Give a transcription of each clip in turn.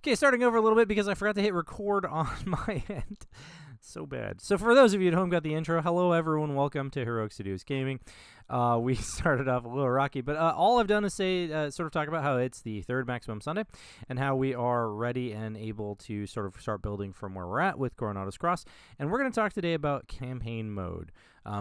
Okay, starting over a little bit because I forgot to hit record on my end. So bad. So for those of you at home got the intro, hello everyone, welcome to Heroic Studios Gaming. We started off a little rocky, but all I've done is say, sort of talk about how it's the third Maximum Sunday and how we are ready and able to sort of start building from where we're at with Coronado's Cross. And we're going to talk today about campaign mode,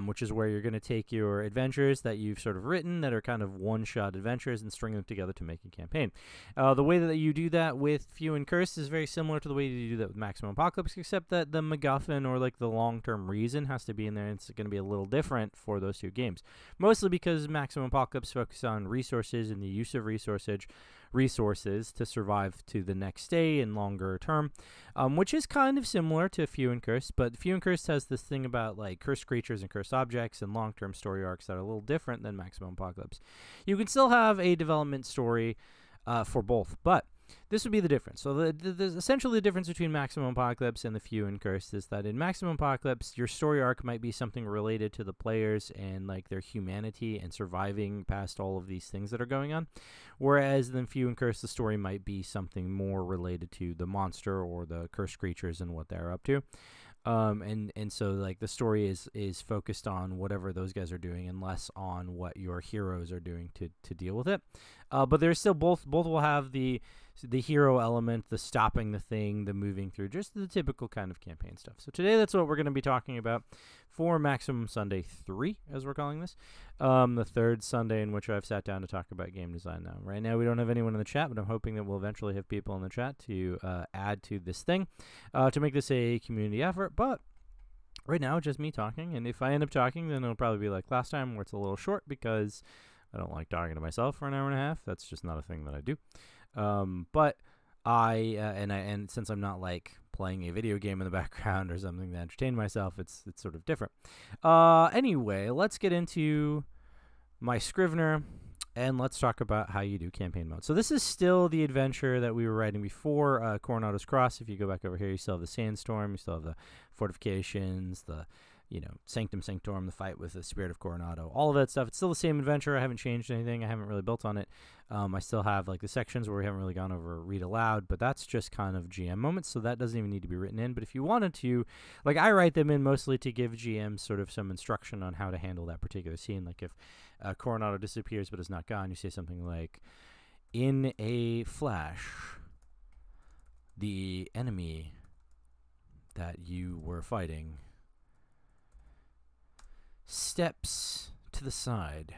which is where you're going to take your adventures that you've sort of written that are kind of one-shot adventures and string them together to make a campaign. The way that you do that with Few and Cursed is very similar to the way you do that with Maximum Apocalypse, except that the MacGuffin or like the long-term reason has to be in there, and it's going to be a little different for those two games. Mostly because Maximum Apocalypse focuses on resources and the use of resources to survive to the next day and longer term, which is kind of similar to Few and Cursed, but Few and Cursed has this thing about like cursed creatures and cursed objects and long-term story arcs that are a little different than Maximum Apocalypse. You can still have a development story for both, but this would be the difference. So essentially the difference between Maximum Apocalypse and the Few and Cursed is that in Maximum Apocalypse, your story arc might be something related to the players and like their humanity and surviving past all of these things that are going on. Whereas in Few and Cursed, the story might be something more related to the monster or the cursed creatures and what they're up to. And so like the story is focused on whatever those guys are doing and less on what your heroes are doing to deal with it. But there's still both will have the hero element, the stopping the thing, the moving through, just the typical kind of campaign stuff. So today that's what we're going to be talking about for Maximum Sunday 3, as we're calling this. The third Sunday in which I've sat down to talk about game design now. Right now we don't have anyone in the chat, but I'm hoping that we'll eventually have people in the chat to add to this thing to make this a community effort. But right now, just me talking, and if I end up talking, then it'll probably be like last time where it's a little short because I don't like talking to myself for an hour and a half. That's just not a thing that I do. But and since I'm not like playing a video game in the background or something to entertain myself, it's sort of different. Anyway, let's get into my Scrivener and let's talk about how you do campaign mode. So this is still the adventure that we were writing before Coronado's Cross. If you go back over here, you still have the sandstorm, you still have the fortifications, the Sanctum Sanctorum, the fight with the Spirit of Coronado, all of that stuff. It's still the same adventure. I haven't changed anything. I haven't really built on it. I still have like the sections where we haven't really gone over read aloud, but that's just kind of GM moments, so that doesn't even need to be written in. But if you wanted to, like I write them in mostly to give GMs sort of some instruction on how to handle that particular scene. Like if Coronado disappears but is not gone, you say something like, in a flash, the enemy that you were fighting steps to the side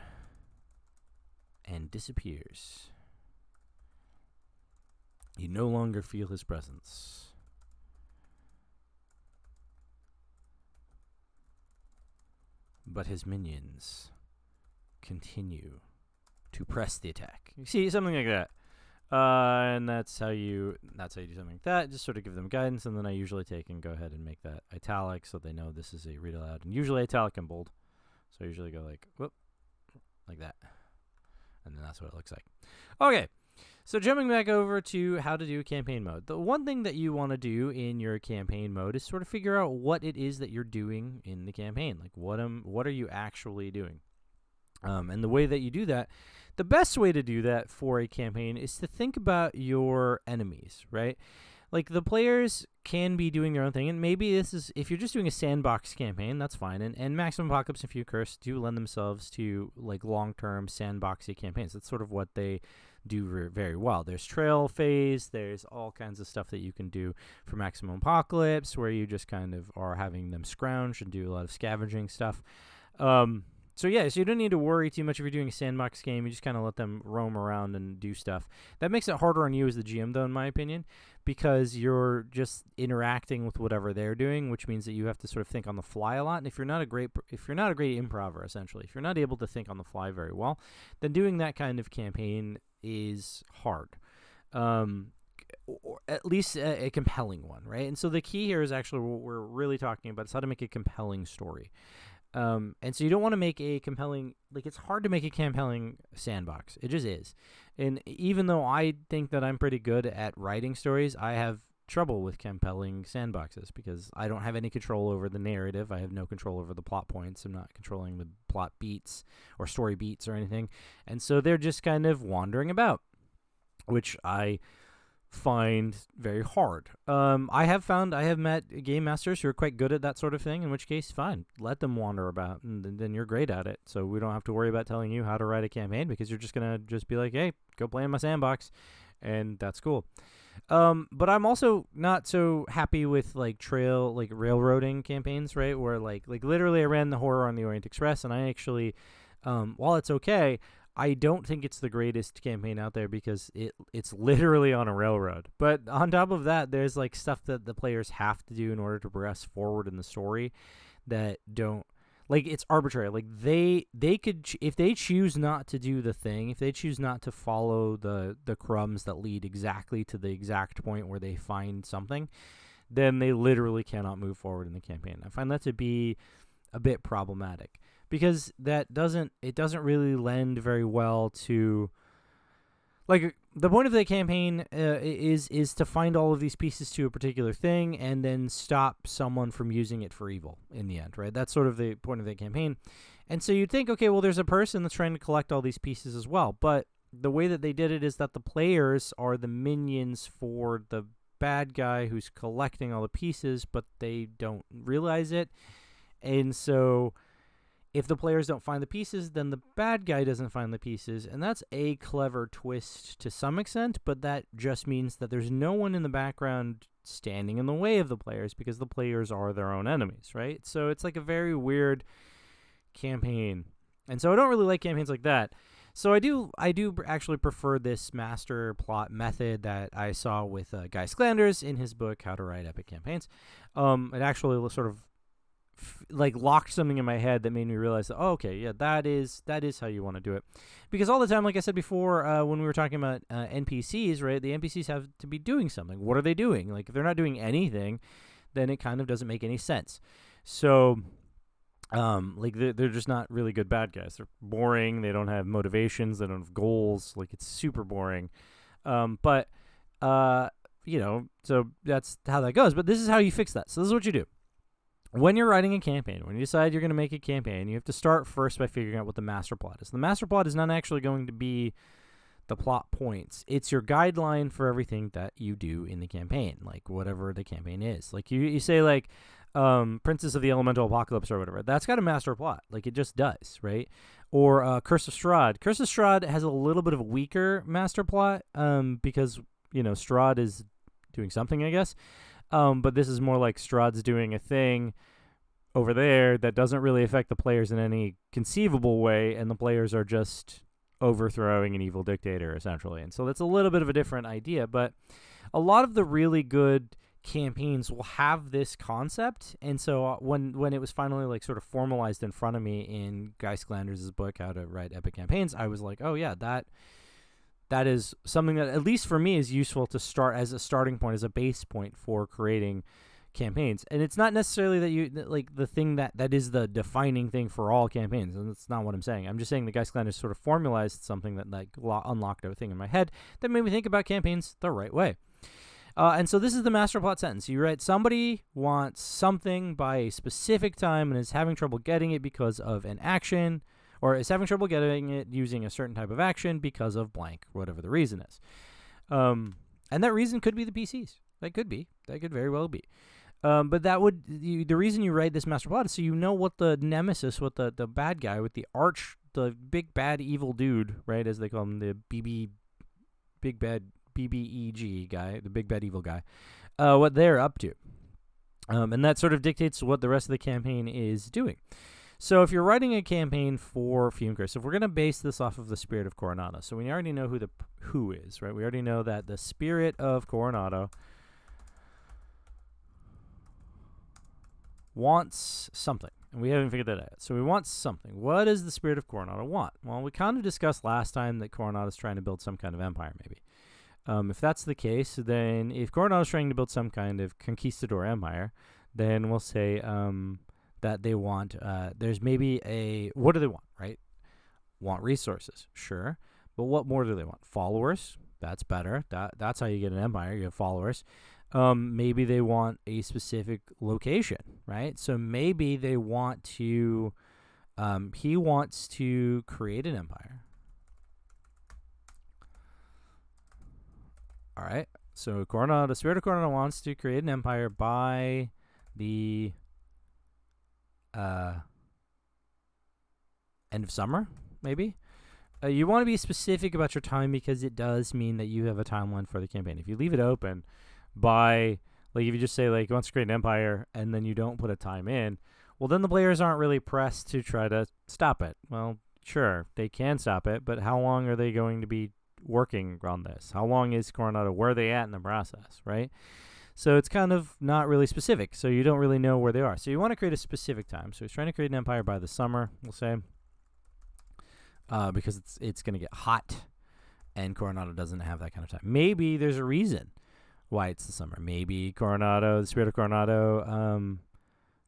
and disappears. You no longer feel his presence. But his minions continue to press the attack. You see, something like that. And that's how you do something like that. Just sort of give them guidance, and then I usually take and go ahead and make that italic so they know this is a read aloud. And usually italic and bold. So I usually go like, whoop, like that. And then that's what it looks like. Okay, so jumping back over to how to do campaign mode. The one thing that you want to do in your campaign mode is sort of figure out what it is that you're doing in the campaign. Like, what are you actually doing? And the way that you do that, the best way to do that for a campaign is to think about your enemies, right? Like, the players can be doing their own thing, and maybe this is, if you're just doing a sandbox campaign, that's fine, and Maximum Apocalypse and Few Cursed do lend themselves to, like, long-term sandboxy campaigns. That's sort of what they do very well. There's trail phase, there's all kinds of stuff that you can do for Maximum Apocalypse, where you just kind of are having them scrounge and do a lot of scavenging stuff. So yeah, so you don't need to worry too much if you're doing a sandbox game. You just kind of let them roam around and do stuff. That makes it harder on you as the GM, though, in my opinion, because you're just interacting with whatever they're doing, which means that you have to sort of think on the fly a lot. And if you're not a great improver, essentially, if you're not able to think on the fly very well, then doing that kind of campaign is hard. Or at least a compelling one, right? And so the key here is actually what we're really talking about is how to make a compelling story. And so you don't want to make a compelling, like, it's hard to make a compelling sandbox. It just is. And even though I think that I'm pretty good at writing stories, I have trouble with compelling sandboxes because I don't have any control over the narrative. I have no control over the plot points. I'm not controlling the plot beats or story beats or anything. And so they're just kind of wandering about, which I find very hard. I have met game masters who are quite good at that sort of thing, in which case, fine, let them wander about, and then you're great at it. So we don't have to worry about telling you how to write a campaign, because you're just going to just be like, hey, go play in my sandbox, and that's cool. But I'm also not so happy with railroading campaigns, right? Where like literally I ran the Horror on the Orient Express, and I actually, while it's okay, I don't think it's the greatest campaign out there, because it's literally on a railroad. But on top of that, there's like stuff that the players have to do in order to progress forward in the story that don't, like, it's arbitrary. Like they could, if they choose not to do the thing, if they choose not to follow the crumbs that lead exactly to the exact point where they find something, then they literally cannot move forward in the campaign. I find that to be a bit problematic, because it doesn't really lend very well to, like, the point of the campaign is to find all of these pieces to a particular thing and then stop someone from using it for evil in the end, right? That's sort of the point of the campaign. And so you'd think, okay, well, there's a person that's trying to collect all these pieces as well, but the way that they did it is that the players are the minions for the bad guy who's collecting all the pieces, but they don't realize it. And so if the players don't find the pieces, then the bad guy doesn't find the pieces. And that's a clever twist to some extent, but that just means that there's no one in the background standing in the way of the players, because the players are their own enemies, right? So it's like a very weird campaign. And so I don't really like campaigns like that. So I do actually prefer this master plot method that I saw with Guy Sklanders in his book, How to Write Epic Campaigns. It actually sort of locked something in my head that made me realize that, oh, okay, yeah, that is how you want to do it. Because all the time, like I said before, when we were talking about NPCs, right, the NPCs have to be doing something. What are they doing? Like, if they're not doing anything, then it kind of doesn't make any sense. So they're just not really good bad guys. They're boring. They don't have motivations. They don't have goals. Like, it's super boring. But so that's how that goes. But this is how you fix that. So this is what you do. When you're writing a campaign, when you decide you're going to make a campaign, you have to start first by figuring out what the master plot is. The master plot is not actually going to be the plot points. It's your guideline for everything that you do in the campaign, like whatever the campaign is. Like you say, like, Princess of the Elemental Apocalypse or whatever. That's got a master plot. Like, it just does, right? Or Curse of Strahd. Curse of Strahd has a little bit of a weaker master plot because, Strahd is doing something, I guess. But this is more like Strahd's doing a thing over there that doesn't really affect the players in any conceivable way, and the players are just overthrowing an evil dictator, essentially. And so that's a little bit of a different idea, but a lot of the really good campaigns will have this concept. And so when it was finally sort of formalized in front of me in Guy Sklanders' book, How to Write Epic Campaigns, I was like, oh yeah, that is something that, at least for me, is useful to start as a starting point, as a base point for creating campaigns. And it's not necessarily that the thing that is the defining thing for all campaigns, and that's not what I'm saying. I'm just saying the Guy Sklanders sort of formalized something that unlocked a thing in my head that made me think about campaigns the right way. And so this is the master plot sentence. You write, somebody wants something by a specific time and is having trouble getting it because of an action, or is having trouble getting it using a certain type of action because of blank, whatever the reason is. And that reason could be the PCs. That could very well be. But the reason you write this master plot is so you know what the nemesis, what the bad guy, with the big bad evil dude, right, as they call him, the big bad BBEG guy, the big bad evil guy, what they're up to. And that sort of dictates what the rest of the campaign is doing. So if you're writing a campaign for Fume Curse, if we're going to base this off of the Spirit of Coronado, so we already know who is, right? We already know that the Spirit of Coronado wants something, and we haven't figured that out. So we want something. What does the Spirit of Coronado want? Well, we kind of discussed last time that Coronado's trying to build some kind of empire, maybe. If that's the case, then if Coronado's trying to build some kind of conquistador empire, then we'll say that they want, there's maybe what do they want, right? Want resources, sure. But what more do they want? Followers, that's better. That's how you get an empire, you have followers. Maybe they want a specific location, right? So maybe they want to, he wants to create an empire. All right. So Coronado, the Spirit of Coronado wants to create an empire by the end of summer, maybe. You want to be specific about your time because it does mean that you have a timeline for the campaign. If you leave it open by, like, if you just say, like, you want to create an empire and then you don't put a time in, well, then the players aren't really pressed to try to stop it. Well, sure, they can stop it, but how long are they going to be working on this? How long is Coronado? Where are they at in the process, right? So it's kind of not really specific, so you don't really know where they are. So you want to create a specific time. So he's trying to create an empire by the summer, we'll say. Because it's going to get hot, and Coronado doesn't have that kind of time. Maybe there's a reason why it's the summer. Maybe Coronado, the Spirit of Coronado,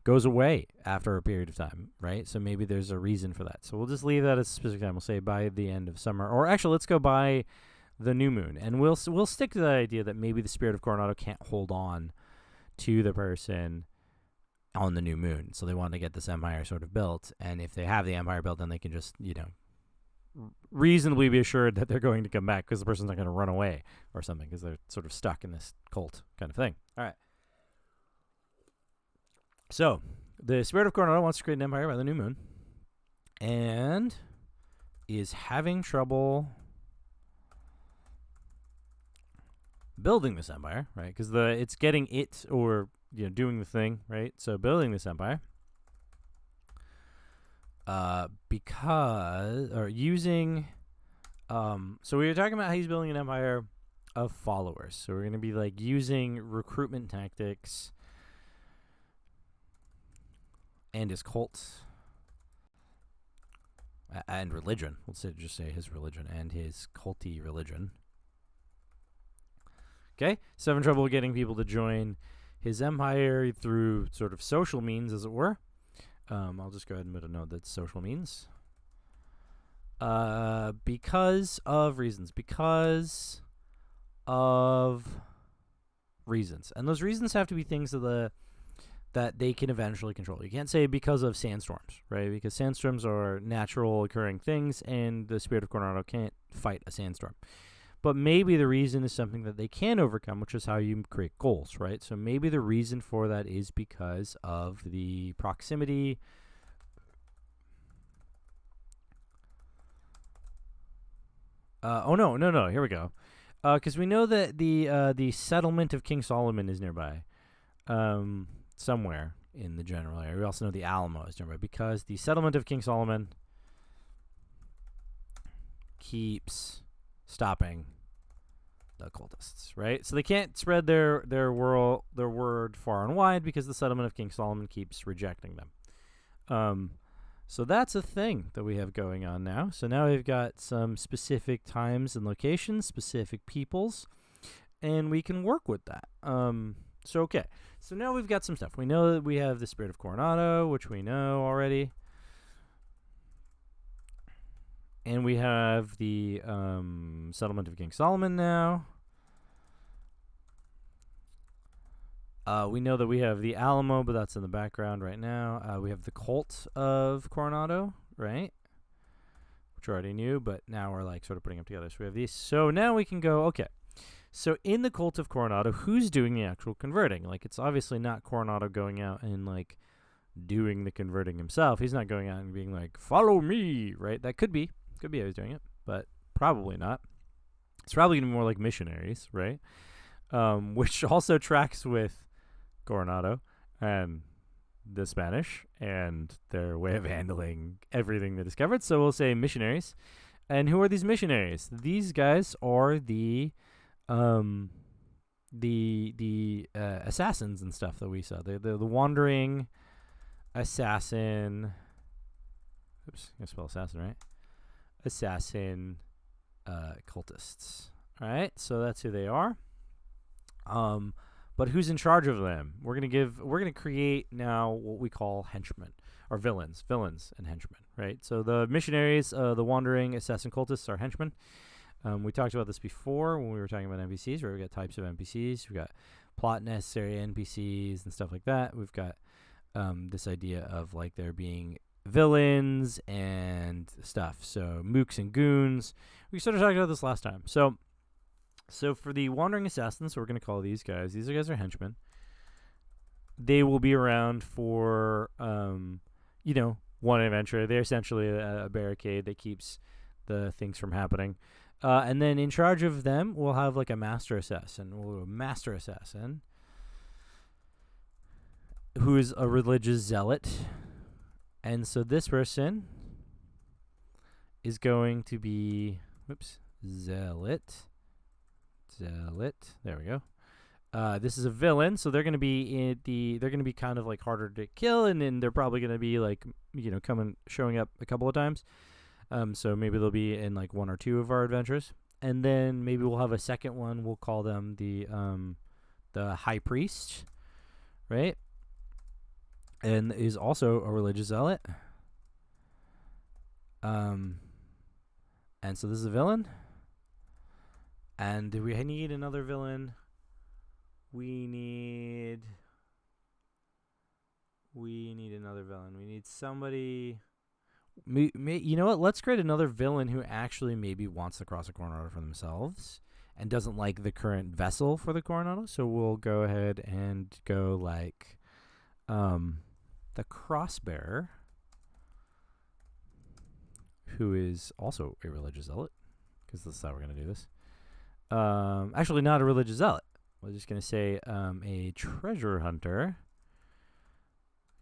goes away after a period of time, right? So maybe there's a reason for that. So we'll just leave that as a specific time. We'll say by the end of summer, or actually, let's go by the new moon, and we'll stick to the idea that maybe the Spirit of Coronado can't hold on to the person on the new moon, so they want to get this empire sort of built. And if they have the empire built, then they can just reasonably be assured that they're going to come back because the person's not going to run away or something because they're sort of stuck in this cult kind of thing. All right. So the Spirit of Coronado wants to create an empire by the new moon and is having trouble building this empire, right? Because it's getting it or doing the thing, right? So building this empire. Because, or using, so we were talking about how he's building an empire of followers. So we're going to be like using recruitment tactics and his cults and religion. Let's just say his religion and his culty religion. Okay, so having trouble getting people to join his empire through sort of social means, as it were. I'll just go ahead and put a note that's social means. Because of reasons. Because of reasons. And those reasons have to be things that they can eventually control. You can't say because of sandstorms, right? Because sandstorms are natural occurring things, and the Spirit of Coronado can't fight a sandstorm. But maybe the reason is something that they can overcome, which is how you create goals, right? So maybe the reason for that is because of the proximity. No. Here we go. Because we know that the settlement of King Solomon is nearby, somewhere in the general area. We also know the Alamo is nearby because the settlement of King Solomon keeps stopping the cultists, right? So they can't spread their word far and wide because the settlement of King Solomon keeps rejecting them. So that's a thing that we have going on now. So now we've got some specific times and locations, specific peoples, and we can work with that. Okay. So now we've got some stuff. We know that we have the Spirit of Coronado, which we know already. And we have the settlement of King Solomon now. We know that we have the Alamo, but that's in the background right now. We have the cult of Coronado, right? Which we already knew, but now we're like sort of putting them together. So we have these. So now we can go, okay. So in the cult of Coronado, who's doing the actual converting? Like, it's obviously not Coronado going out and like doing the converting himself. He's not going out and being like, follow me, right? That could be how he's doing it, but probably not. It's probably going to be more like missionaries, right? Which also tracks with Coronado and the Spanish and their way of handling everything they discovered. So we'll say missionaries. And who are these missionaries? These guys are the assassins and stuff that we saw. The wandering assassin. Oops, I'm gonna spell assassin right. Assassin cultists. All right, so that's who they are. But who's in charge of them? We're gonna create now what we call henchmen or villains and henchmen, right? So the missionaries, the wandering assassin cultists are henchmen. We talked about this before when we were talking about NPCs, where we got types of NPCs. We've got plot necessary NPCs and stuff like that. We've got this idea of like there being villains and stuff. So mooks and goons. We sort of talked about this last time. So So for the Wandering Assassins, we're going to call these guys are henchmen. They will be around for, one adventure. They're essentially a barricade that keeps the things from happening. And then in charge of them, we'll have like a master assassin. We'll have a master assassin who is a religious zealot. And so this person is going to be, zealot. There we go. This is a villain, so they're going to be kind of like harder to kill, and then they're probably going to be like, showing up a couple of times. So maybe they'll be in like one or two of our adventures, and then maybe we'll have a second one. We'll call them the high priest, right? And is also a religious zealot. And so this is a villain. And do we need another villain? We need another villain. We need somebody. You know what? Let's create another villain who actually maybe wants the Cross of Coronado for themselves and doesn't like the current vessel for the Coronado. So we'll go ahead and go like the Crossbearer, who is also a religious zealot, because this is how we're going to do this. Actually, not a religious zealot. We're just going to say a treasure hunter,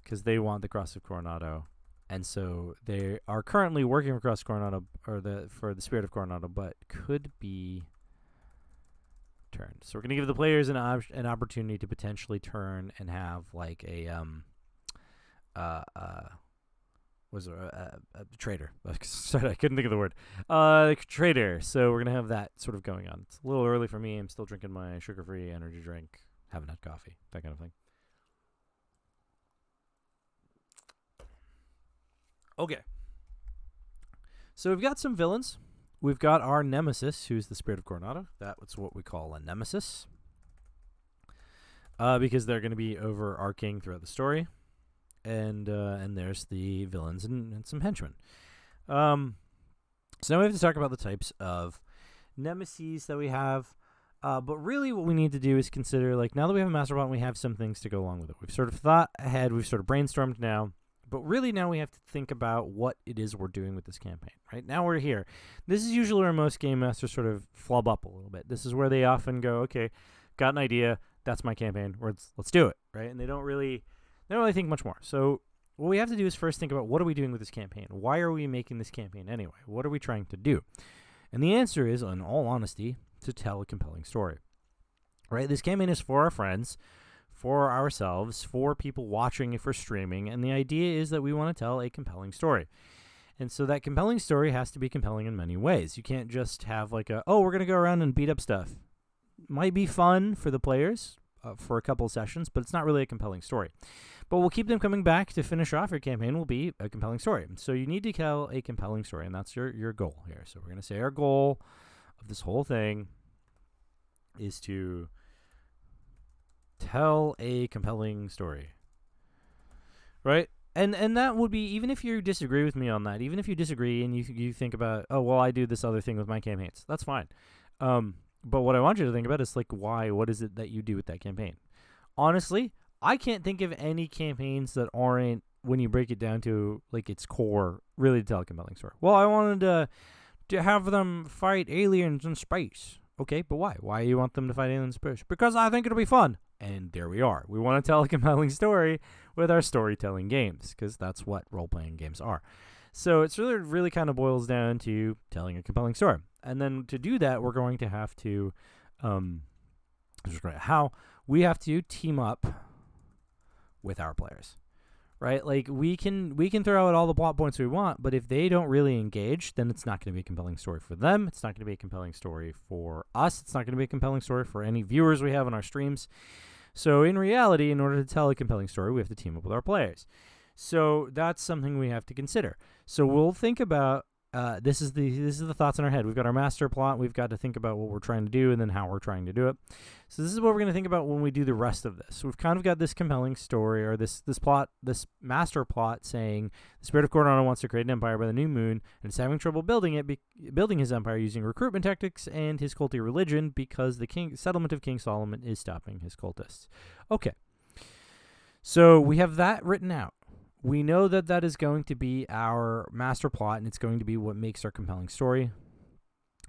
because they want the Cross of Coronado. And so they are currently working for Cross of Coronado, or for the Spirit of Coronado, but could be turned. So we're going to give the players an opportunity to potentially turn and have like a trader. Sorry, I couldn't think of the word. Trader. So we're going to have that sort of going on. It's a little early for me. I'm still drinking my sugar-free energy drink. Haven't had coffee. That kind of thing. Okay. So we've got some villains. We've got our nemesis, who's the Spirit of Coronado. That's what we call a nemesis. Because they're going to be overarching throughout the story. And there's the villains and some henchmen. So now we have to talk about the types of nemesis that we have. But really what we need to do is consider, like, now that we have a master plot, we have some things to go along with it. We've sort of thought ahead. We've sort of brainstormed now. But really now we have to think about what it is we're doing with this campaign, right? Now we're here. This is usually where most game masters sort of flub up a little bit. This is where they often go, okay, got an idea. That's my campaign. Let's do it, right? And they don't really think much more. So what we have to do is first think about, what are we doing with this campaign? Why are we making this campaign anyway? What are we trying to do? And the answer is, in all honesty, to tell a compelling story, right? This campaign is for our friends, for ourselves, for people watching, if we're streaming, and the idea is that we want to tell a compelling story. And so that compelling story has to be compelling in many ways. You can't just have like we're going to go around and beat up stuff. Might be fun for the players for a couple of sessions, but it's not really a compelling story. But we'll keep them coming back to finish off your campaign will be a compelling story. So you need to tell a compelling story, and that's your goal here. So we're going to say our goal of this whole thing is to tell a compelling story, right? And that would be, even if you disagree with me on that, even if you disagree and you think about, oh, well, I do this other thing with my campaigns, that's fine. But what I want you to think about is, like, why? What is it that you do with that campaign? Honestly, I can't think of any campaigns that aren't, when you break it down to, like, its core, really to tell a compelling story. Well, I wanted to have them fight aliens in space. Okay, but why? Why do you want them to fight aliens in space? Because I think it'll be fun. And there we are. We want to tell a compelling story with our storytelling games, because that's what role-playing games are. So it's really kind of boils down to telling a compelling story. And then to do that, we're going to have to, we have to team up with our players, right? Like, we can throw out all the plot points we want, but if they don't really engage, then it's not going to be a compelling story for them. It's not going to be a compelling story for us. It's not going to be a compelling story for any viewers we have on our streams. So in reality, in order to tell a compelling story, we have to team up with our players. So that's something we have to consider. So we'll think about this is the thoughts in our head. We've got our master plot. We've got to think about what we're trying to do and then how we're trying to do it. So this is what we're going to think about when we do the rest of this. We've kind of got this compelling story, or this plot, this master plot, saying the spirit of Coronado wants to create an empire by the new moon and is having trouble building his empire using recruitment tactics and his culty religion because the settlement of King Solomon is stopping his cultists. Okay, so we have that written out. We know that that is going to be our master plot, and it's going to be what makes our compelling story.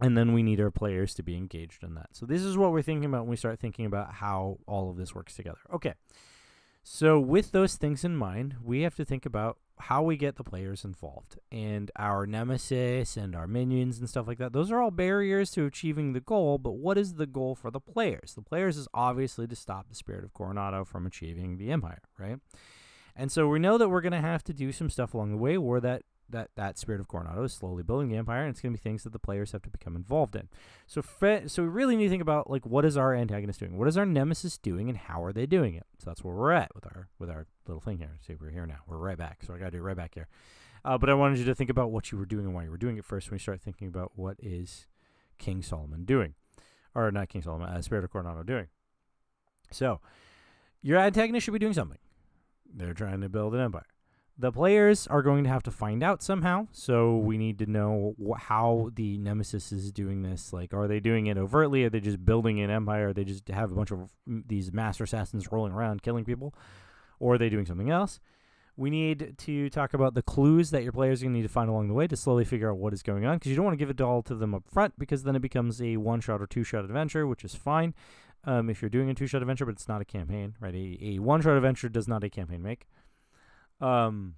And then we need our players to be engaged in that. So this is what we're thinking about when we start thinking about how all of this works together. Okay, so with those things in mind, we have to think about how we get the players involved. And our nemesis and our minions and stuff like that, those are all barriers to achieving the goal, but what is the goal for the players? The players is obviously to stop the spirit of Coronado from achieving the empire, right? And so we know that we're going to have to do some stuff along the way where that spirit of Coronado is slowly building the empire, and it's going to be things that the players have to become involved in. So we really need to think about, like, what is our antagonist doing? What is our nemesis doing, and how are they doing it? So that's where we're at with our little thing here. See, we're here now. We're right back. So I got to do it right back here. But I wanted you to think about what you were doing and why you were doing it first when we start thinking about what is King Solomon doing. Or not King Solomon, Spirit of Coronado doing. So your antagonist should be doing something. They're trying to build an empire. The players are going to have to find out somehow, so we need to know how the nemesis is doing this. Like, are they doing it overtly? Are they just building an empire? Are they just have a bunch of these master assassins rolling around killing people? Or are they doing something else? We need to talk about the clues that your players are going to need to find along the way to slowly figure out what is going on, because you don't want to give it all to them up front, because then it becomes a one-shot or two-shot adventure, which is fine if you're doing a two-shot adventure, but it's not a campaign, right? A one-shot adventure does not a campaign make. There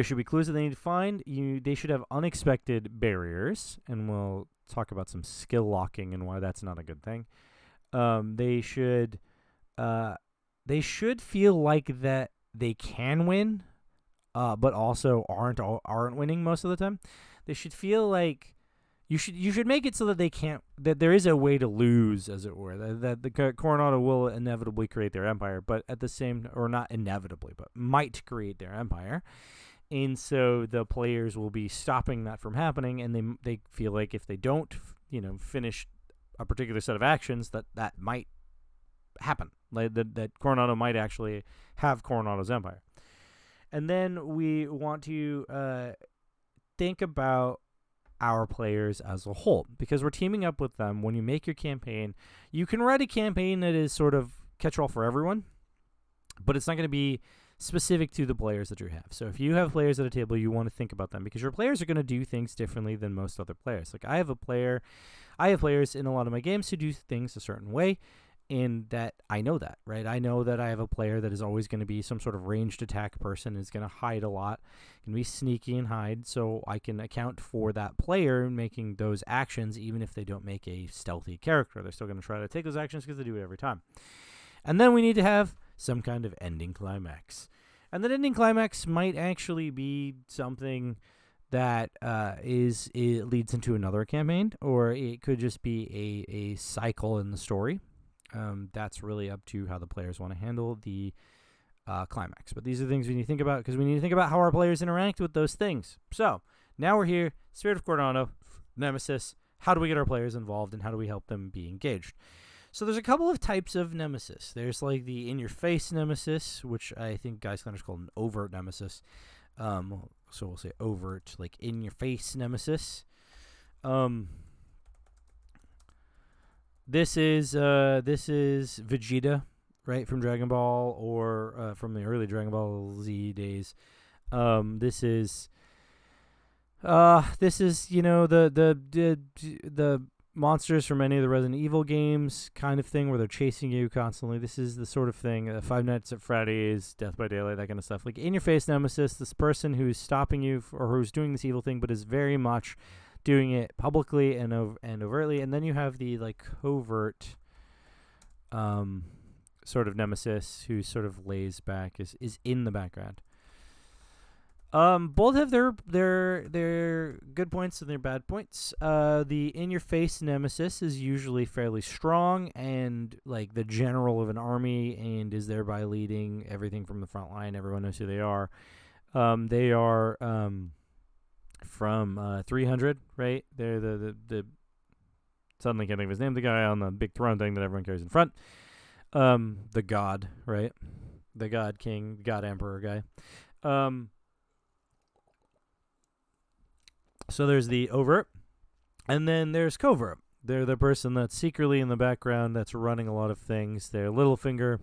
should be clues that they need to find. They should have unexpected barriers, and we'll talk about some skill locking and why that's not a good thing. They should feel like that they can win, but also aren't winning most of the time. They should feel like you should make it so that they can't, that there is a way to lose, as it were. That the Coronado will inevitably create their empire, but at the same, or not inevitably, but might create their empire. And so the players will be stopping that from happening, and they feel like if they don't, finish a particular set of actions, that might happen. Like that Coronado might actually have Coronado's empire. And then we want to think about our players as a whole, because we're teaming up with them. When you make your campaign, you can write a campaign that is sort of catch-all for everyone, but it's not going to be specific to the players that you have. So if you have players at a table, you want to think about them, because your players are going to do things differently than most other players. Like I have players in a lot of my games who do things a certain way, and that I know that, right? I know that I have a player that is always going to be some sort of ranged attack person, is going to hide a lot, can be sneaky and hide, so I can account for that player making those actions, even if they don't make a stealthy character. They're still going to try to take those actions because they do it every time. And then we need to have some kind of ending climax. And that ending climax might actually be something that it leads into another campaign, or it could just be a cycle in the story. That's really up to how the players want to handle the climax. But these are things we need to think about, because we need to think about how our players interact with those things. So now we're here, Spirit of Coronado, Nemesis. How do we get our players involved, and how do we help them be engaged? So there's a couple of types of nemesis. There's like the in-your-face nemesis, which I think Guys Clinders called an overt nemesis. So we'll say overt, like in-your-face nemesis. This is Vegeta, right, from Dragon Ball, or from the early Dragon Ball Z days. This is the monsters from any of the Resident Evil games kind of thing, where they're chasing you constantly. This is the sort of thing, Five Nights at Freddy's, Death by Daylight, that kind of stuff. Like in-your-face nemesis, this person who's stopping you or who's doing this evil thing, but is very much doing it publicly and overtly. And then you have the like covert sort of nemesis who sort of lays back, is in the background. Both have their good points and their bad points. The in-your-face nemesis is usually fairly strong and like the general of an army, and is thereby leading everything from the front line. Everyone knows who they are. They are from 300, right? They're the suddenly can't think of his name. The guy on the big throne thing that everyone carries in front. The god, right? The god king, god emperor guy. So there's the overt, and then there's covert. They're the person that's secretly in the background that's running a lot of things. They're Littlefinger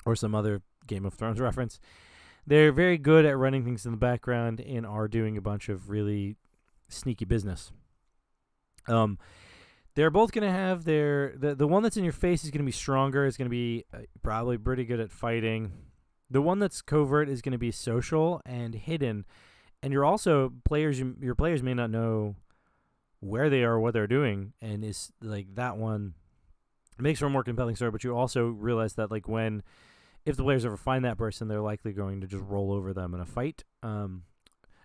or some other Game of Thrones reference. They're very good at running things in the background and are doing a bunch of really sneaky business. They're both going to have the one that's in your face is going to be stronger. Is going to be probably pretty good at fighting. The one that's covert is going to be social and hidden. And you're also your players may not know where they are or what they're doing, and is like that one makes for a more compelling story. But you also realize that if the players ever find that person, they're likely going to just roll over them in a fight. I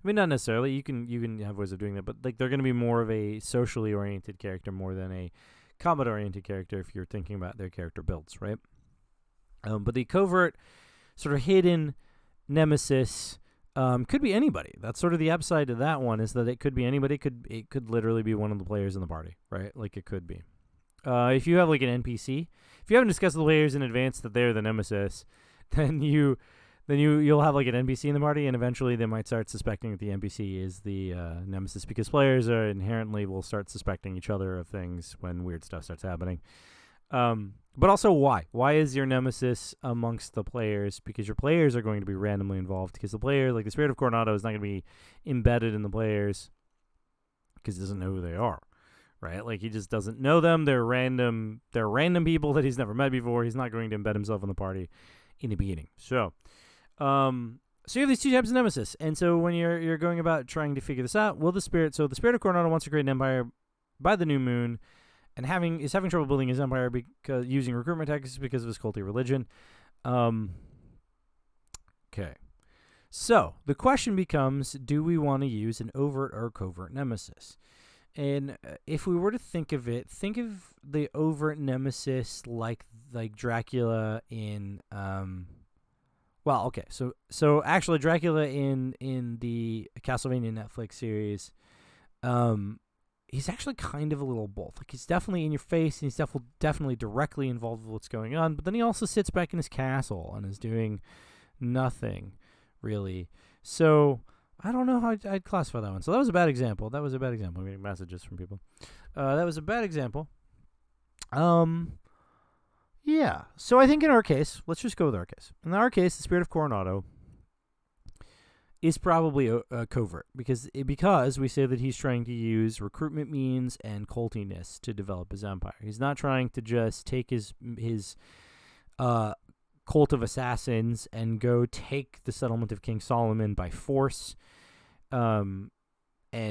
mean, not necessarily. You can have ways of doing that, but they're going to be more of a socially oriented character more than a combat oriented character if you're thinking about their character builds, right? But the covert, sort of hidden nemesis. Could be anybody. That's sort of the upside to that one, is that it could be anybody. It could literally be one of the players in the party, right? Like it could be. If you have like an NPC, if you haven't discussed with the players in advance that they're the nemesis, then you'll have like an NPC in the party, and eventually they might start suspecting that the NPC is the nemesis, because players are inherently will start suspecting each other of things when weird stuff starts happening. But also why? Why is your nemesis amongst the players? Because your players are going to be randomly involved. Because the player, like the Spirit of Coronado, is not going to be embedded in the players because he doesn't know who they are, right? Like he just doesn't know them. They're random people that he's never met before. He's not going to embed himself in the party in the beginning. So you have these two types of nemesis, and so when you're going about trying to figure this out, the Spirit of Coronado wants to create an empire by the new moon. And is having trouble building his empire because using recruitment tactics because of his culty religion. Okay. So the question becomes, do we want to use an overt or covert nemesis? And if we were to think of the overt nemesis like Dracula in So actually Dracula in the Castlevania Netflix series, he's actually kind of a little both. Like he's definitely in your face, and he's definitely directly involved with what's going on. But then he also sits back in his castle and is doing nothing, really. So I don't know how I'd classify that one. So that was a bad example. I'm getting messages from people. That was a bad example. Yeah. So I think in our case, let's just go with our case. In our case, the Spirit of Coronado is probably a covert because we say that he's trying to use recruitment means and cultiness to develop his empire. He's not trying to just take his cult of assassins and go take the settlement of King Solomon by force. And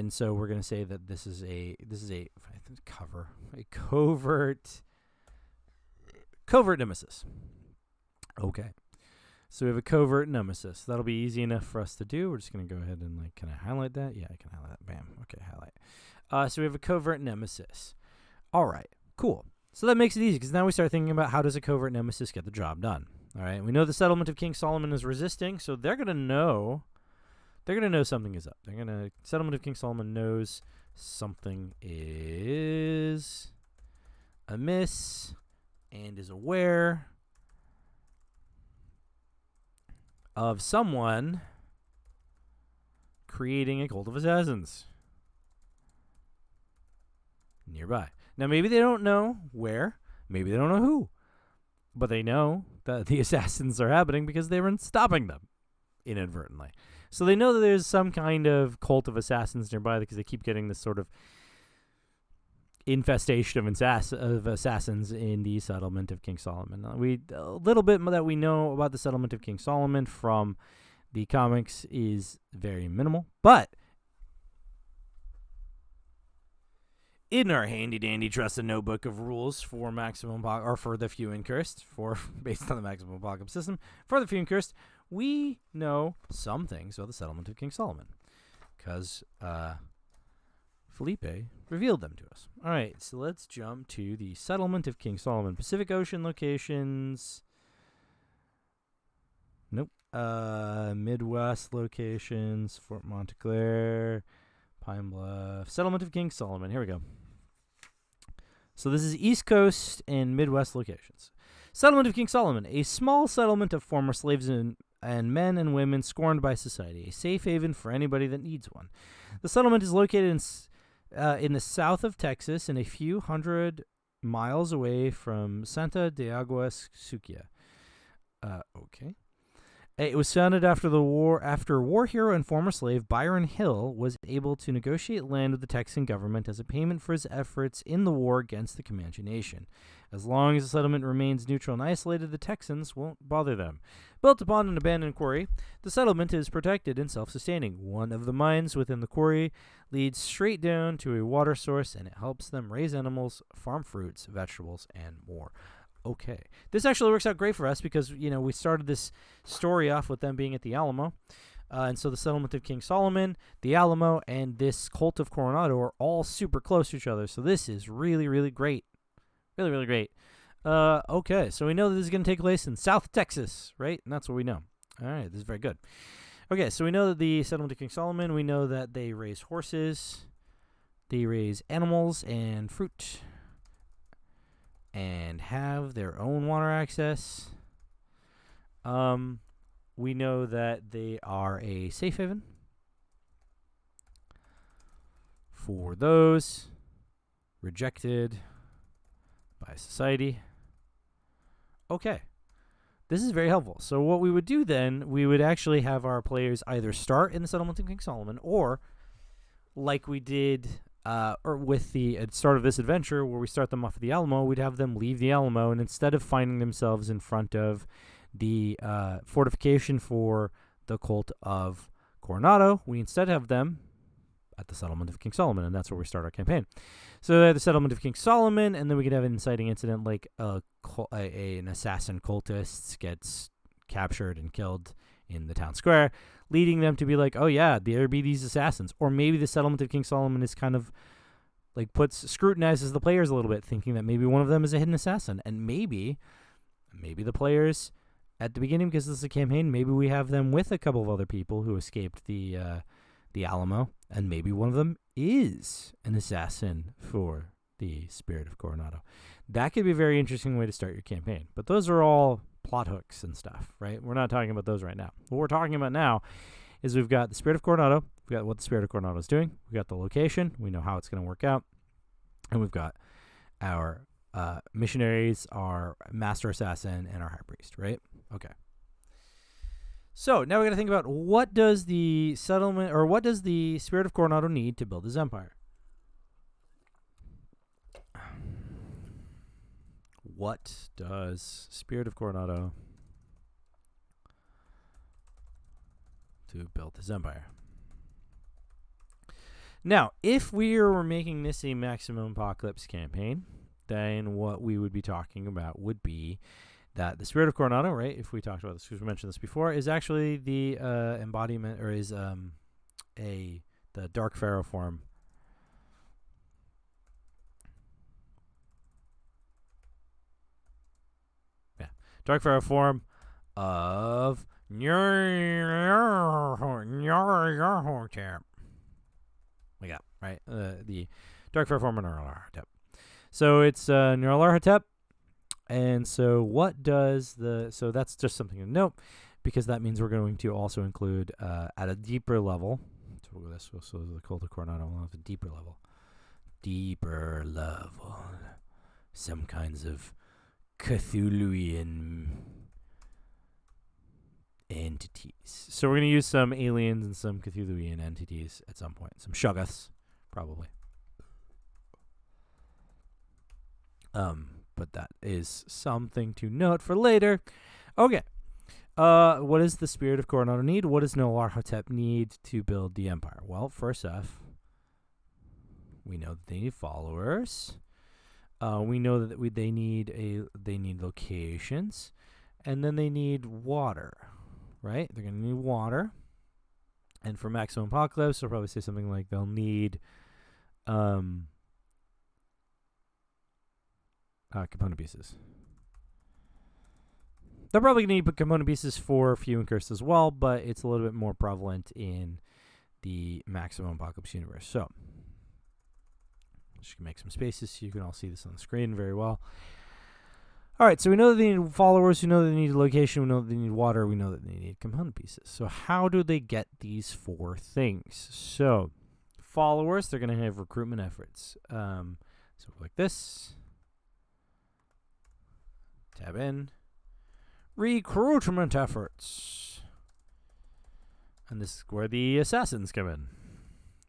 so we're going to say that this is a covert nemesis. Okay. So we have a covert nemesis. That'll be easy enough for us to do. We're just going to go ahead and can I highlight that? Yeah, I can highlight that. Bam. Okay, highlight. So we have a covert nemesis. All right, cool. So that makes it easy because now we start thinking about how does a covert nemesis get the job done. All right, we know the settlement of King Solomon is resisting, so they're going to know something is up. Settlement of King Solomon knows something is amiss and is aware of someone creating a cult of assassins nearby. Now, maybe they don't know where, maybe they don't know who, but they know that the assassins are happening because they were stopping them inadvertently. So they know that there's some kind of cult of assassins nearby because they keep getting this sort of infestation of assassins in the settlement of King Solomon. A little bit that we know about the settlement of King Solomon from the comics is very minimal, but in our handy dandy trusted notebook of rules for for the few and cursed, based on the maximum apocalypse system for the few and cursed, we know some things about the settlement of King Solomon because Felipe revealed them to us. All right, so let's jump to the settlement of King Solomon. Pacific Ocean locations. Nope. Midwest locations. Fort Montclair. Pine Bluff. Settlement of King Solomon. Here we go. So this is East Coast and Midwest locations. Settlement of King Solomon. A small settlement of former slaves and men and women scorned by society. A safe haven for anybody that needs one. The settlement is located in the south of Texas and a few hundred miles away from Santa de Aguas Sucia. Okay. It was founded after the war. After war hero and former slave Byron Hill was able to negotiate land with the Texan government as a payment for his efforts in the war against the Comanche Nation. As long as the settlement remains neutral and isolated, the Texans won't bother them. Built upon an abandoned quarry, the settlement is protected and self-sustaining. One of the mines within the quarry leads straight down to a water source, and it helps them raise animals, farm fruits, vegetables, and more. Okay. This actually works out great for us because, we started this story off with them being at the Alamo. And so the settlement of King Solomon, the Alamo, and this cult of Coronado are all super close to each other. So this is really, really great. Really, really great. Okay. So we know that this is going to take place in South Texas, right? And that's what we know. All right. This is very good. Okay. So we know that the settlement of King Solomon, we know that they raise horses, they raise animals and fruit, and have their own water access. We know that they are a safe haven for those rejected by society. Okay. This is very helpful. So what we would do then, we would actually have our players either start in the settlement of King Solomon, or like we did or with the start of this adventure where we start them off at the Alamo, we'd have them leave the Alamo, and instead of finding themselves in front of the fortification for the cult of Coronado, we instead have them at the settlement of King Solomon, and that's where we start our campaign. So they have the settlement of King Solomon, and then we could have an inciting incident like an assassin cultist gets captured and killed in the town square, leading them to be like, oh yeah, there be these assassins. Or maybe the settlement of King Solomon is kind of like scrutinizes the players a little bit, thinking that maybe one of them is a hidden assassin. And maybe the players at the beginning, because this is a campaign, maybe we have them with a couple of other people who escaped the Alamo, and maybe one of them is an assassin for the spirit of Coronado. That could be a very interesting way to start your campaign. But those are all plot hooks and stuff, right? We're not talking about those right now. What we're talking about now is we've got the spirit of Coronado, we've got what the spirit of Coronado is doing, we've got the location, we know how it's going to work out, and we've got our missionaries, our master assassin, and our high priest, right? Okay. So now we got to think about what does the settlement, or what does the spirit of Coronado need to build his empire? What does Spirit of Coronado to build his empire? Now, if we were making this a maximum apocalypse campaign, then what we would be talking about would be that the Spirit of Coronado, right, if we talked about this, because we mentioned this before, is actually the embodiment, or is the Dark Pharaoh form. Dark Pharaoh form of Nyarlathotep. We got, right? The Dark Pharaoh form of Nyarlathotep. So it's Nyarlathotep. And so what does so that's just something to note, because that means we're going to also include at a deeper level. So the cult of Coronado will have a deeper level. Some kinds of Cthulhuian entities. So we're going to use some aliens and some Cthulhuian entities at some point. Some Shoggoths, probably. But that is something to note for later. Okay. What does the Spirit of Coronado need? What does Nyarlathotep need to build the empire? Well, first off, we know that they need followers. We know that they need locations, and then they need water, right? They're going to need water. And for maximum apocalypse, they'll probably say something like they'll need component pieces. They're probably going to need component pieces for Few and Cursed as well, but it's a little bit more prevalent in the maximum apocalypse universe. So, just make some spaces so you can all see this on the screen very well. All right, so we know that they need followers, we know that they need location, we know that they need water, we know that they need component pieces. So how do they get these 4 things? So followers, they're going to have recruitment efforts. So like this. Tab in. Recruitment efforts. And this is where the assassins come in.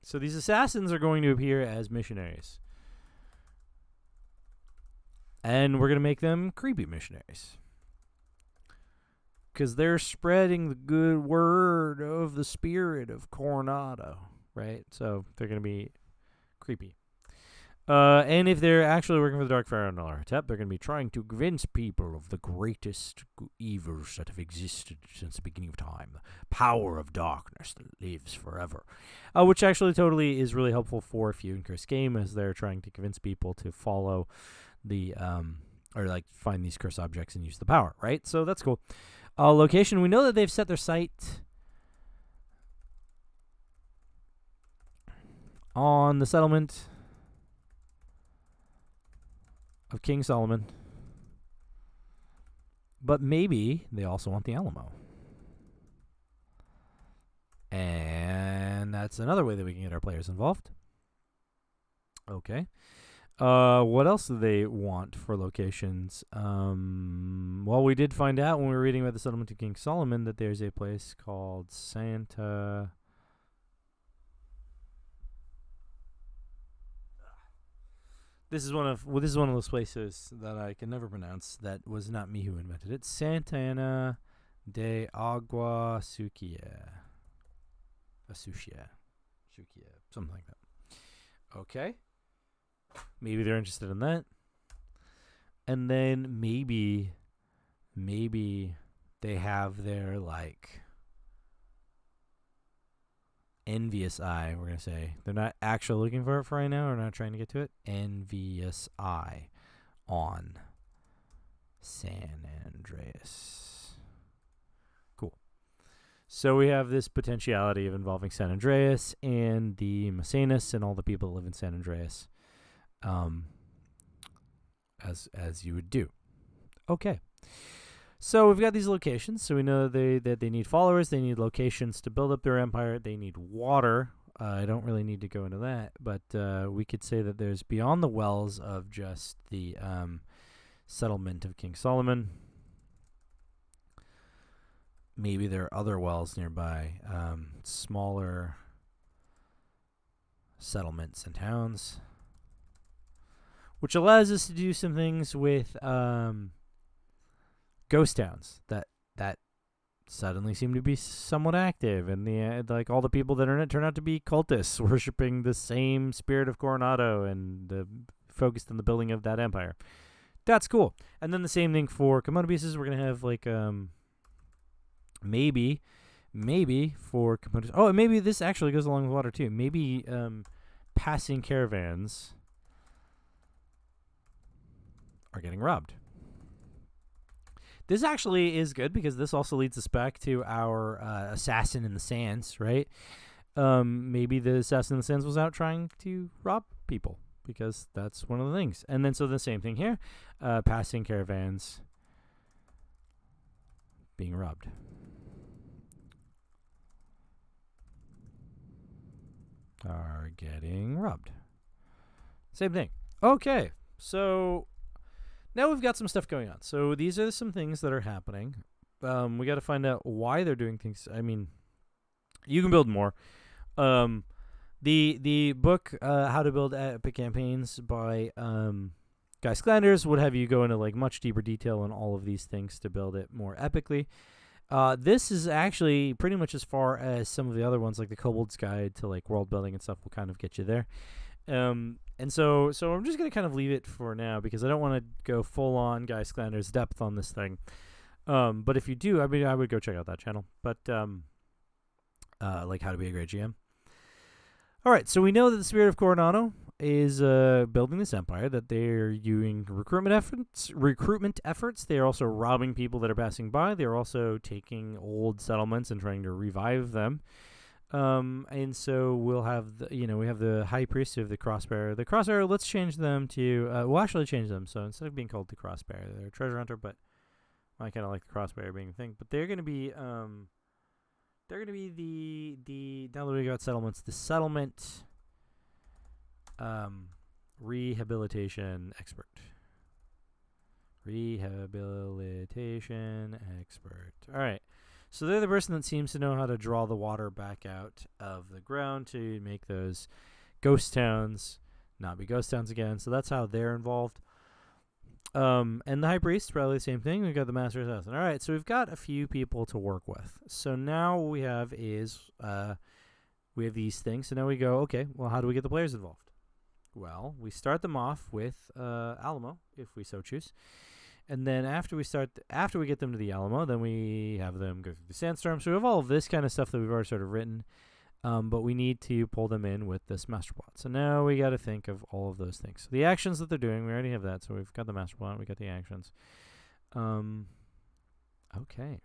So these assassins are going to appear as missionaries. And we're going to make them creepy missionaries. Because they're spreading the good word of the spirit of Coronado, right? So they're going to be creepy. And if they're actually working for the Dark Pharaoh and Nyarlathotep, they're going to be trying to convince people of the greatest evils that have existed since the beginning of time. The power of darkness that lives forever. Which actually totally is really helpful for Few and Curse game, as they're trying to convince people to follow the or like find these curse objects and use the power, right? So that's cool. Location, we know that they've set their sight on the settlement of King Solomon, but maybe they also want the Alamo, and that's another way that we can get our players involved. Okay. What else do they want for locations? Well, we did find out when we were reading about the settlement of King Solomon that there's a place called Santa. This is one of those places that I can never pronounce. That was not me who invented it. Santana de Agua Sucia, something like that. Okay. Maybe they're interested in that. And then maybe they have their, like, envious eye, we're going to say. They're not actually looking for it for right now. We're not trying to get to it. Envious eye on San Andreas. Cool. So we have this potentiality of involving San Andreas and the Maecenas and all the people that live in San Andreas. As you would do. Okay. So we've got these locations. So we know that they need followers. They need locations to build up their empire. They need water. I don't really need to go into that, but we could say that there's beyond the wells of just the settlement of King Solomon. Maybe there are other wells nearby, smaller settlements and towns, which allows us to do some things with ghost towns that suddenly seem to be somewhat active, and like all the people that are in it turn out to be cultists worshiping the same spirit of Coronado and focused on the building of that empire. That's cool. And then the same thing for component pieces. We're gonna have like maybe for components. Oh, and maybe this actually goes along with water too. Maybe passing caravans are getting robbed. This actually is good because this also leads us back to our assassin in the sands, right? Maybe the assassin in the sands was out trying to rob people because that's one of the things. And then so the same thing here, passing caravans being robbed. Are getting robbed. Same thing. Okay, so now we've got some stuff going on. So these are some things that are happening. We got to find out why they're doing things. I mean, you can build more. The book How to Build Epic Campaigns by Guy Sklanders would have you go into like much deeper detail on all of these things to build it more epically. This is actually pretty much as far as some of the other ones, like the Kobold's Guide to like world building and stuff will kind of get you there. And so I'm just going to kind of leave it for now because I don't want to go full on Guy Sklanders depth on this thing. But if you do, I mean, I would go check out that channel. But like How to Be a Great GM. All right, so we know that the Spirit of Coronado is building this empire, that they're using recruitment efforts. They are also robbing people that are passing by. They're also taking old settlements and trying to revive them. And so we'll have we have the high priest of the crossbearer. The crossbearer, let's change them to we'll actually change them. So instead of being called the crossbearer, they're a treasure hunter, but I kind of like the crossbearer being a thing. But they're gonna be the now that we got settlements, the settlement rehabilitation expert. Rehabilitation expert. All right. So they're the person that seems to know how to draw the water back out of the ground to make those ghost towns not be ghost towns again. So that's how they're involved. And the high priest, probably the same thing. We've got the master assassin. All right, so we've got a few people to work with. So now what we have is we have these things. So now we go, okay, well, how do we get the players involved? Well, we start them off with Alamo, if we so choose. And then after we get them to the Alamo, then we have them go through the sandstorm. So we have all of this kind of stuff that we've already sort of written, but we need to pull them in with this master plot. So now we got to think of all of those things. So the actions that they're doing, we already have that. So we've got the master plot, we got the actions. Okay.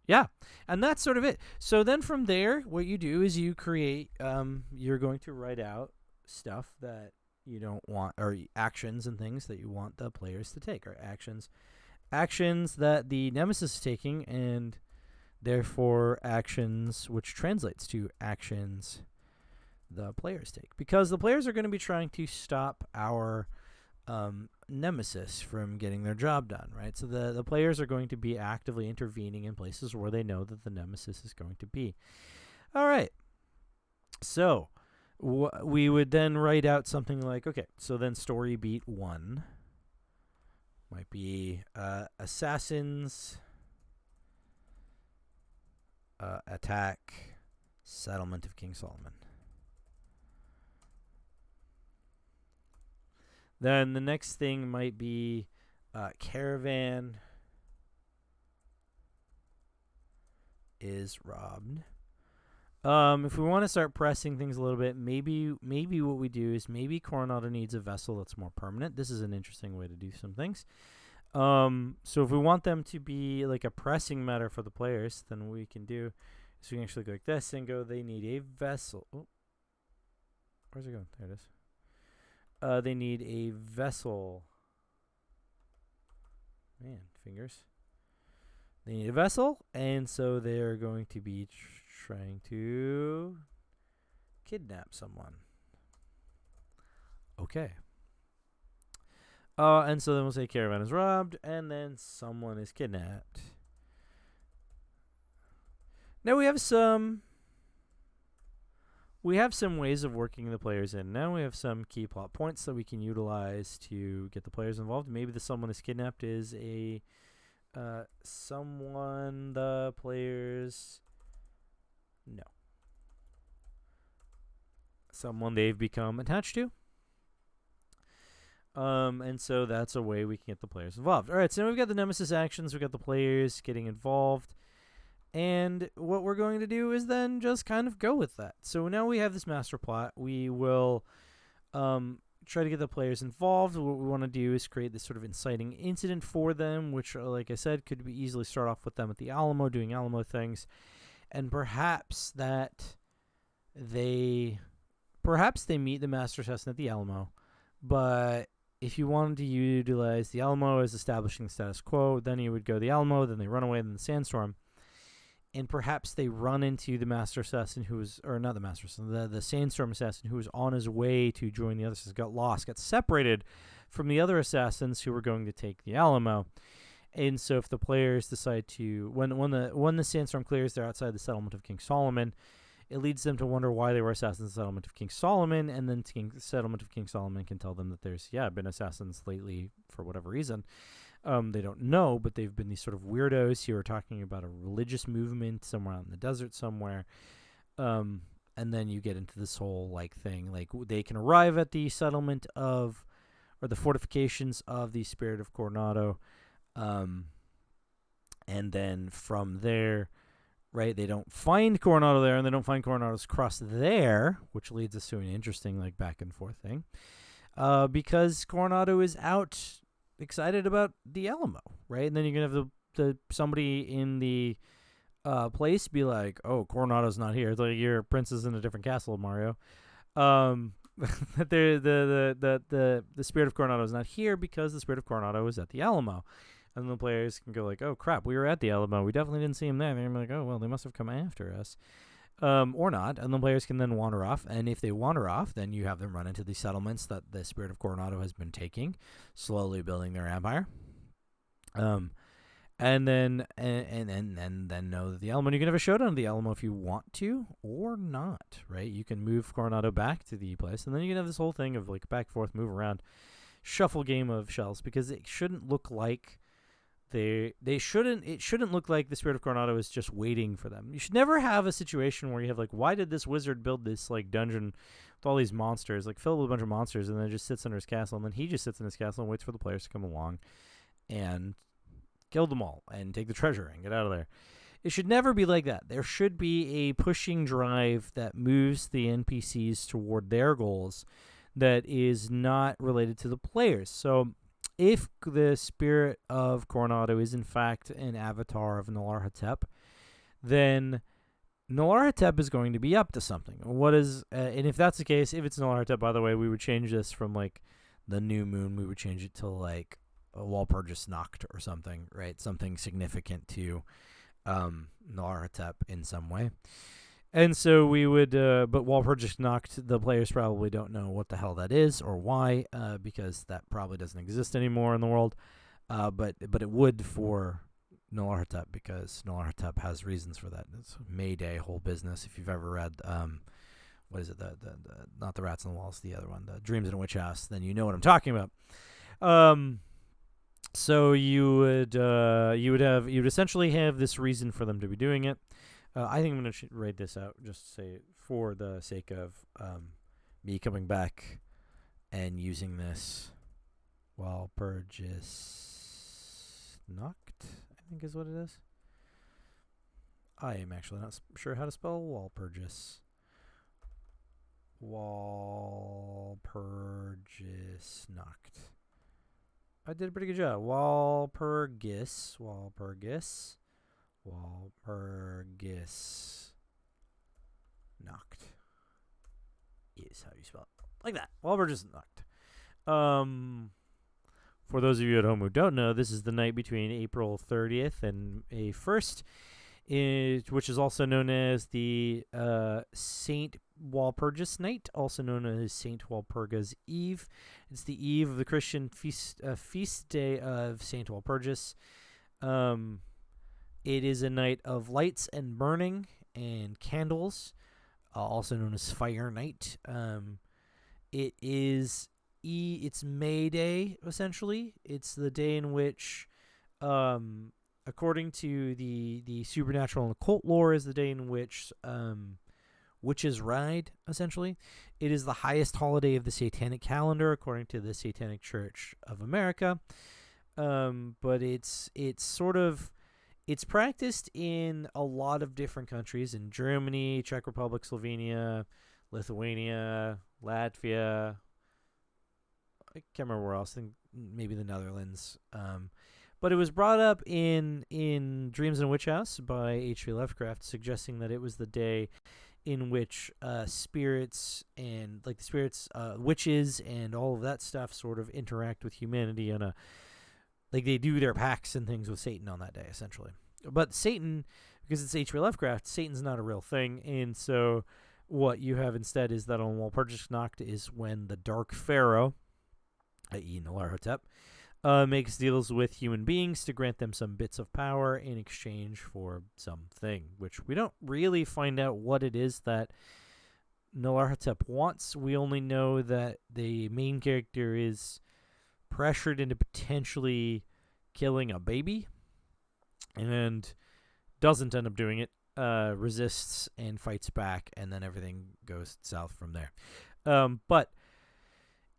Yeah, and that's sort of it. So then from there, what you do is you create, you're going to write out stuff that you don't want, or actions and things that you want the players to take, or actions that the nemesis is taking, and therefore actions which translates to actions the players take, because the players are going to be trying to stop our nemesis from getting their job done, right? So the players are going to be actively intervening in places where they know that the nemesis is going to be. All right, so we would then write out something like, okay, so then story beat 1 might be assassins attack settlement of King Solomon. Then the next thing might be caravan is robbed. If we want to start pressing things a little bit, maybe what we do is maybe Coronado needs a vessel that's more permanent. This is an interesting way to do some things. So if we want them to be like a pressing matter for the players, then we can do is we can actually go like this and go, they need a vessel. Oh, where's it going? There it is. They need a vessel. Man, fingers. They need a vessel, and so they're going to be trying to kidnap someone. Okay. And so then we'll say caravan is robbed, and then someone is kidnapped. Now we have some ways of working the players in. Now we have some key plot points that we can utilize to get the players involved. Maybe the someone is kidnapped is a someone the players know. Someone they've become attached to. And so that's a way we can get the players involved. All right, so now we've got the nemesis actions, we've got the players getting involved, and what we're going to do is then just kind of go with that. So now we have this master plot. We will try to get the players involved. What we want to do is create this sort of inciting incident for them, which, like I said, could be easily start off with them at the Alamo doing Alamo things, and perhaps they meet the master assassin at the Alamo, but if you wanted to utilize the Alamo as establishing the status quo, then you would go the Alamo, then they run away in the sandstorm, and perhaps they run into the master assassin not the master assassin, the sandstorm assassin who was on his way to join the others, got lost, got separated from the other assassins who were going to take the Alamo. And so if the players decide to, when the sandstorm clears, they're outside the settlement of King Solomon, it leads them to wonder why they were assassins in the settlement of King Solomon, and then the settlement of King Solomon can tell them that there's, been assassins lately for whatever reason. They don't know, but they've been these sort of weirdos who are talking about a religious movement somewhere out in the desert somewhere. And then you get into this whole thing. They can arrive at the settlement or the fortifications of the Spirit of Coronado. And then from there, right, they don't find Coronado there, and they don't find Coronado's cross there, which leads us to an interesting back and forth thing. Because Coronado is out excited about the Alamo, right? And then you're gonna have the somebody in the place, be like, oh, Coronado's not here. It's like your prince is in a different castle, Mario. That the spirit of Coronado is not here because the spirit of Coronado is at the Alamo. And the players can go like, oh, crap, we were at the Alamo. We definitely didn't see him there. They're like, oh, well, they must have come after us. Or not. And the players can then wander off. And if they wander off, then you have them run into the settlements that the spirit of Coronado has been taking, slowly building their empire. And then know that the Alamo, you can have a showdown at the Alamo if you want to or not, right? You can move Coronado back to the place, and then you can have this whole thing of like back, forth, move around, shuffle game of shells, because it shouldn't look like it shouldn't look like the spirit of Coronado is just waiting for them. You should never have a situation where you have like, why did this wizard build this like dungeon with all these monsters, like filled with a bunch of monsters, and then just sits under his castle, and then he just sits in his castle and waits for the players to come along and kill them all and take the treasure and get out of there. It should never be like that. There should be a pushing drive that moves the NPCs toward their goals that is not related to the players. So if the spirit of Coronado is in fact an avatar of Nyarlathotep, then Nyarlathotep is going to be up to something. And if that's the case, if it's Nyarlathotep, by the way, we would change this from like the new moon, we would change it to like a Walpurgisnacht or something, right? Something significant to Nyarlathotep in some way. And so we would, but Walpurgisnacht, the players probably don't know what the hell that is or why, because that probably doesn't exist anymore in the world. But it would for Nyarlathotep, because Nyarlathotep has reasons for that. It's May Day whole business. If you've ever read, what is it? The not the Rats on the Walls, the other one, the Dreams in a Witch House, then you know what I'm talking about. So you would essentially have this reason for them to be doing it. I think I'm going to write this out just to say for the sake of me coming back and using this. Walpurgisnacht, I think is what it is. I am actually not sure how to spell Walpurgis. Walpurgisnacht. I did a pretty good job. Walpurgisnacht is how you spell it. Like that. Walpurgisnacht. For those of you at home who don't know, this is the night between April 30th and May 1st, which is also known as the Saint Walpurgis Night, also known as Saint Walpurga's Eve. It's the eve of the Christian feast day of Saint Walpurgis. It is a night of lights and burning and candles, also known as Fire Night. It's May Day, essentially. It's the day in which, according to the supernatural and occult lore, is the day in which witches ride, essentially. It is the highest holiday of the Satanic calendar, according to the Satanic Church of America. But it's practiced in a lot of different countries, in Germany, Czech Republic, Slovenia, Lithuania, Latvia. I can't remember where else. I think maybe the Netherlands. But it was brought up in Dreams in a Witch House by H.P. Lovecraft, suggesting that it was the day in which spirits and witches and all of that stuff sort of interact with humanity on a, like they do their pacts and things with Satan on that day, essentially. But Satan, because it's H.P. Lovecraft, Satan's not a real thing, and so what you have instead is that on Walpurgisnacht is when the Dark Pharaoh, i.e. Nyarlathotep, makes deals with human beings to grant them some bits of power in exchange for something, which we don't really find out what it is that Nyarlathotep wants. We only know that the main character is pressured into potentially killing a baby and doesn't end up doing it, resists and fights back, and then everything goes south from there. But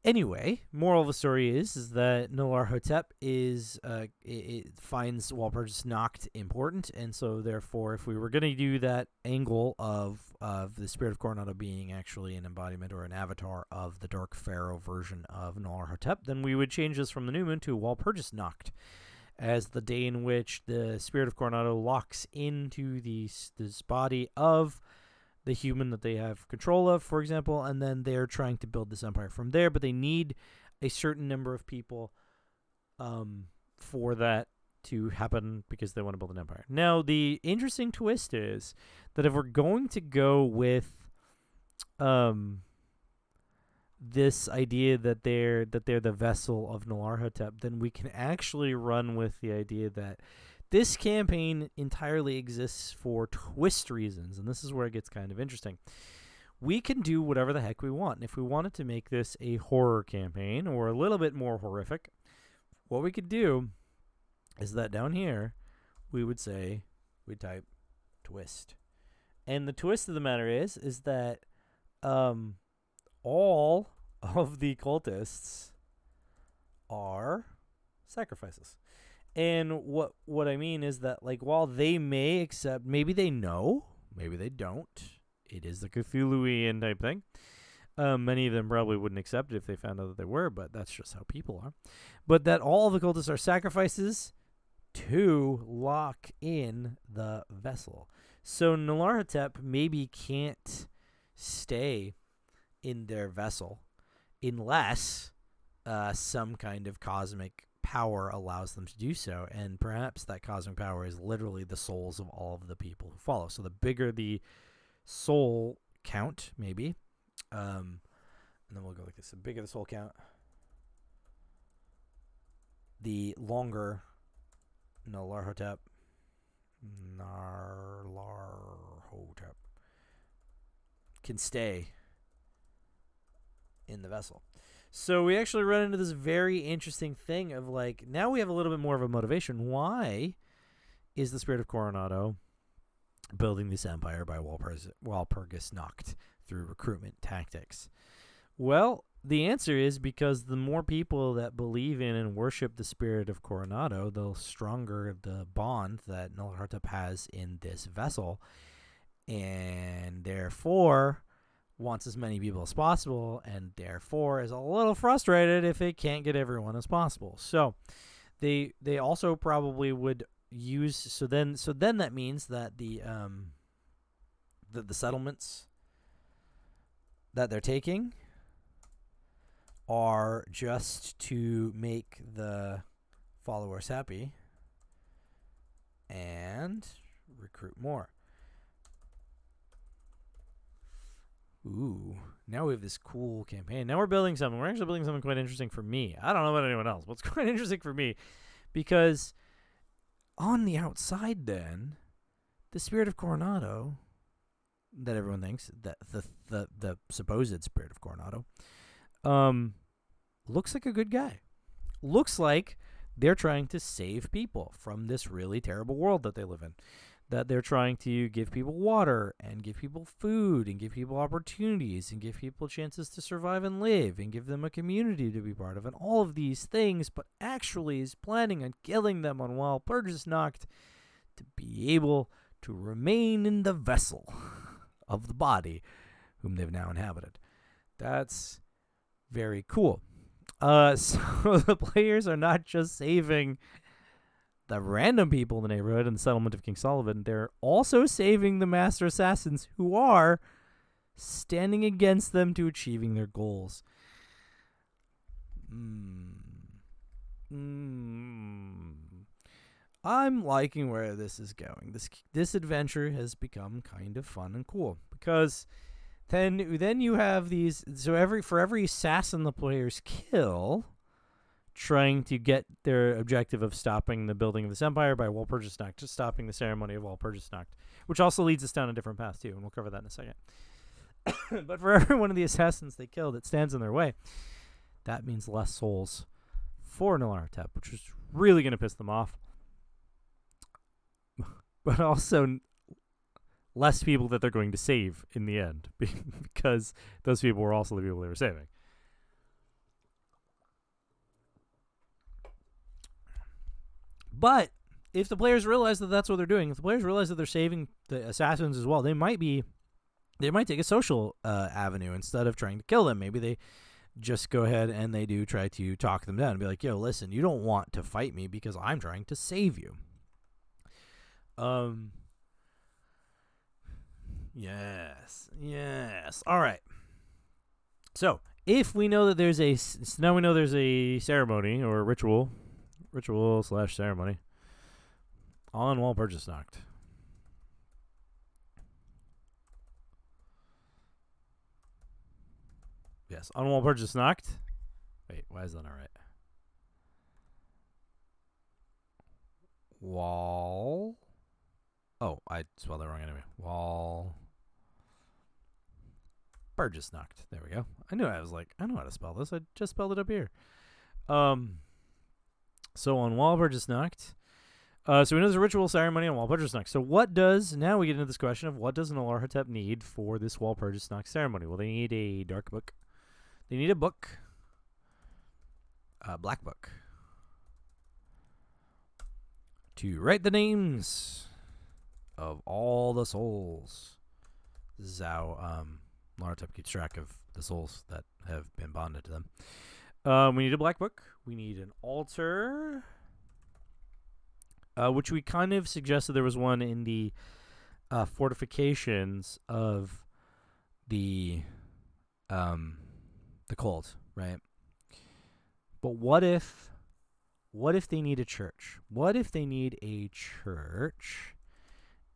anyway, moral of the story is that Nyarlathotep it finds Walpurgisnacht important, and so therefore, if we were going to do that angle of the spirit of Coronado being actually an embodiment or an avatar of the Dark Pharaoh version of Nyarlathotep, then we would change this from the new moon to Walpurgisnacht. as the day in which the spirit of Coronado locks into this body of the human that they have control of, for example, and then they're trying to build this empire from there, but they need a certain number of people for that to happen because they want to build an empire. Now, the interesting twist is that if we're going to go with this idea that they're the vessel of Nyarlathotep, then we can actually run with the idea that this campaign entirely exists for twist reasons, and this is where it gets kind of interesting. We can do whatever the heck we want, and if we wanted to make this a horror campaign or a little bit more horrific, what we could do is that down here we would type twist. And the twist of the matter is that all of the cultists are sacrifices. And what I mean is that, like, while they may accept, maybe they know, maybe they don't. It is the Cthulhuian type thing. Many of them probably wouldn't accept it if they found out that they were, but that's just how people are. But that all the cultists are sacrifices to lock in the vessel. So Nyarlathotep maybe can't stay in their vessel unless some kind of cosmic power allows them to do so, and perhaps that cosmic power is literally the souls of all of the people who follow. So the bigger the soul count, maybe, and then we'll go like this: the bigger the soul count, the longer Nyarlathotep can stay in the vessel. So we actually run into this very interesting thing of, like, now we have a little bit more of a motivation. Why is the spirit of Coronado building this empire by Walpurgisnacht through recruitment tactics? Well, the answer is because the more people that believe in and worship the spirit of Coronado, the stronger the bond that Nyarlathotep has in this vessel, and therefore wants as many people as possible, and therefore is a little frustrated if it can't get everyone as possible. So they also probably would use, so then that means that the settlements that they're taking are just to make the followers happy and recruit more. Ooh, now we have this cool campaign. Now we're building something. We're actually building something quite interesting for me. I don't know about anyone else, but it's quite interesting for me because on the outside then, the spirit of Coronado that everyone thinks, that the supposed spirit of Coronado, looks like a good guy. Looks like they're trying to save people from this really terrible world that they live in. That they're trying to give people water and give people food and give people opportunities and give people chances to survive and live and give them a community to be part of and all of these things, but actually is planning on killing them on Walpurgisnacht to be able to remain in the vessel of the body whom they've now inhabited. That's very cool. So the players are not just saving the random people in the neighborhood and the settlement of King Sullivan, they're also saving the master assassins who are standing against them to achieving their goals. I'm liking where this is going. This adventure has become kind of fun and cool because then you have these. So for every assassin the players kill, trying to get their objective of stopping the building of this empire by Walpurgisnacht, just stopping the ceremony of Walpurgisnacht, which also leads us down a different path too, and we'll cover that in a second. But for every one of the assassins they kill that stands in their way, that means less souls for Nyarlathotep, which is really going to piss them off. But also less people that they're going to save in the end, because those people were also the people they were saving. But if the players realize that that's what they're doing, if the players realize that they're saving the assassins as well, they might take a social avenue instead of trying to kill them. Maybe just go ahead and they do try to talk them down and be like, yo, listen, you don't want to fight me because I'm trying to save you. Yes. All right. So if we know that there's now we know there's a ceremony or ritual / ceremony on Walpurgisnacht. Yes, on Walpurgisnacht. Wait, why is that not right? Wall. Oh, I spelled that wrong anyway. Walpurgisnacht. There we go. I knew I was like, I know how to spell this. I just spelled it up here. So on Walpurgisnacht, so we know there's a ritual ceremony on Walpurgisnacht. So now we get into this question of what does Nyarlathotep need for this Walpurgisnacht ceremony? Well, they need a dark book. They need a book. A black book. To write the names of all the souls. This is how Nyarlathotep keeps track of the souls that have been bonded to them. We need a black book. We need an altar, which we kind of suggested there was one in the fortifications of the cult, right? But what if they need a church? What if they need a church?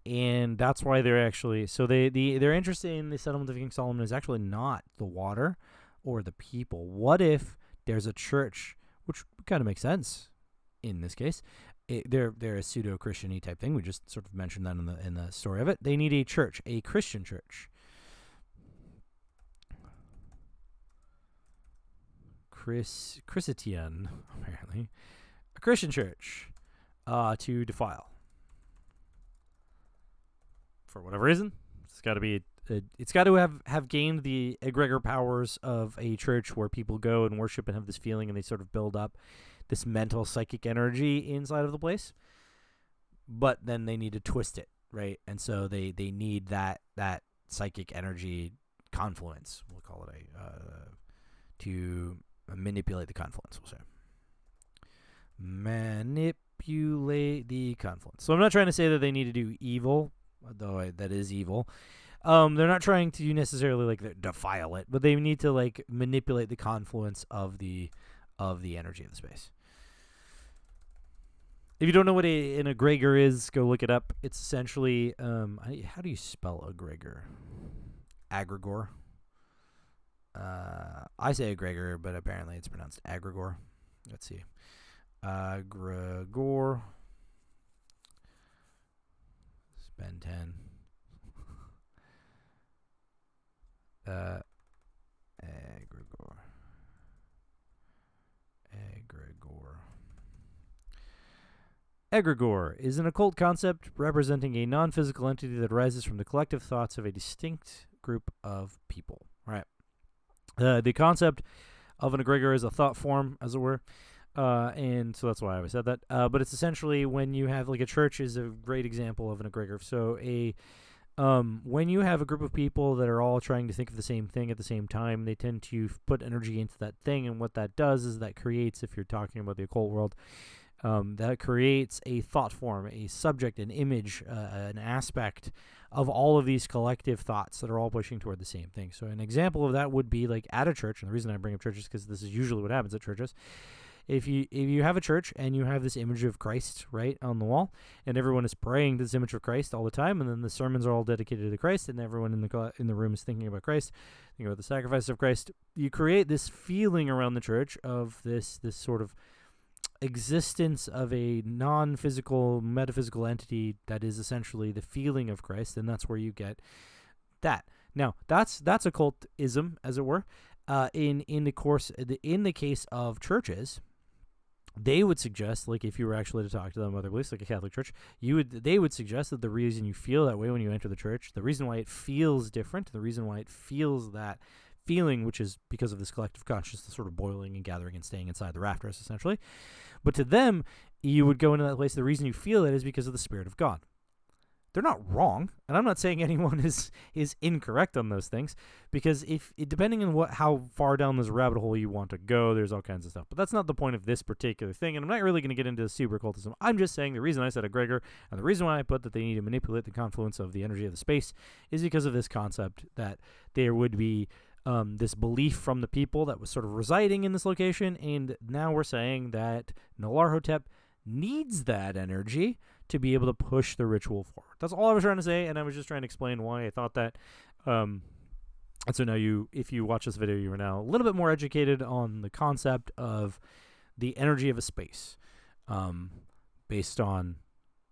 And that's why they're actually they're interested in the settlement of King Solomon is actually not the water or the people. What if there's a church, which kind of makes sense in this case. They're a pseudo-Christian-y type thing. We just sort of mentioned that in the story of it. They need a church, a Christian church. Christian, apparently. A Christian church to defile. For whatever reason, it's got to have gained the egregor powers of a church where people go and worship and have this feeling, and they sort of build up this mental psychic energy inside of the place. But then they need to twist it, right? And so they need that psychic energy confluence. We'll call it to manipulate the confluence. We'll say manipulate the confluence. So I'm not trying to say that they need to do evil, though that is evil. They're not trying to necessarily like defile it, but they need to like manipulate the confluence of the energy of the space. If you don't know what an egregor is, go look it up. It's essentially how do you spell egregor? Agregor. I say egregor, but apparently it's pronounced agregor. Let's see. Agregor. Spend 10. Egregor. Egregor is an occult concept representing a non-physical entity that arises from the collective thoughts of a distinct group of people. Right. The concept of an egregor is a thought form, as it were. And so that's why I always said that. But it's essentially when you have, like, a church is a great example of an egregor. So when you have a group of people that are all trying to think of the same thing at the same time, they tend to put energy into that thing. And what that does is that creates, if you're talking about the occult world, that creates a thought form, a subject, an image, an aspect of all of these collective thoughts that are all pushing toward the same thing. So an example of that would be like at a church, and the reason I bring up churches is because this is usually what happens at churches. If you have a church and you have this image of Christ right on the wall, and everyone is praying to this image of Christ all the time, and then the sermons are all dedicated to Christ, and everyone in the room is thinking about Christ, thinking about the sacrifice of Christ, you create this feeling around the church of this sort of existence of a non-physical, metaphysical entity that is essentially the feeling of Christ, and that's where you get that. Now, that's occultism, as it were. In the case of churches, they would suggest, like if you were actually to talk to them about their beliefs, like a Catholic church, they would suggest that the reason you feel that way when you enter the church, the reason why it feels different, the reason why it feels that feeling, which is because of this collective consciousness sort of boiling and gathering and staying inside the rafters, essentially. But to them, you would go into that place, the reason you feel it is because of the Spirit of God. they're not wrong, and I'm not saying anyone is incorrect on those things, because depending on how far down this rabbit hole you want to go, there's all kinds of stuff. But that's not the point of this particular thing, and I'm not really going to get into super occultism. I'm just saying the reason I said egregor, and the reason why I put that they need to manipulate the confluence of the energy of the space, is because of this concept that there would be this belief from the people that was sort of residing in this location, and now we're saying that Nyarlathotep needs that energy to be able to push the ritual forward. That's all I was trying to say, and I was just trying to explain why I thought that. And so now if you watch this video, you are now a little bit more educated on the concept of the energy of a space, based on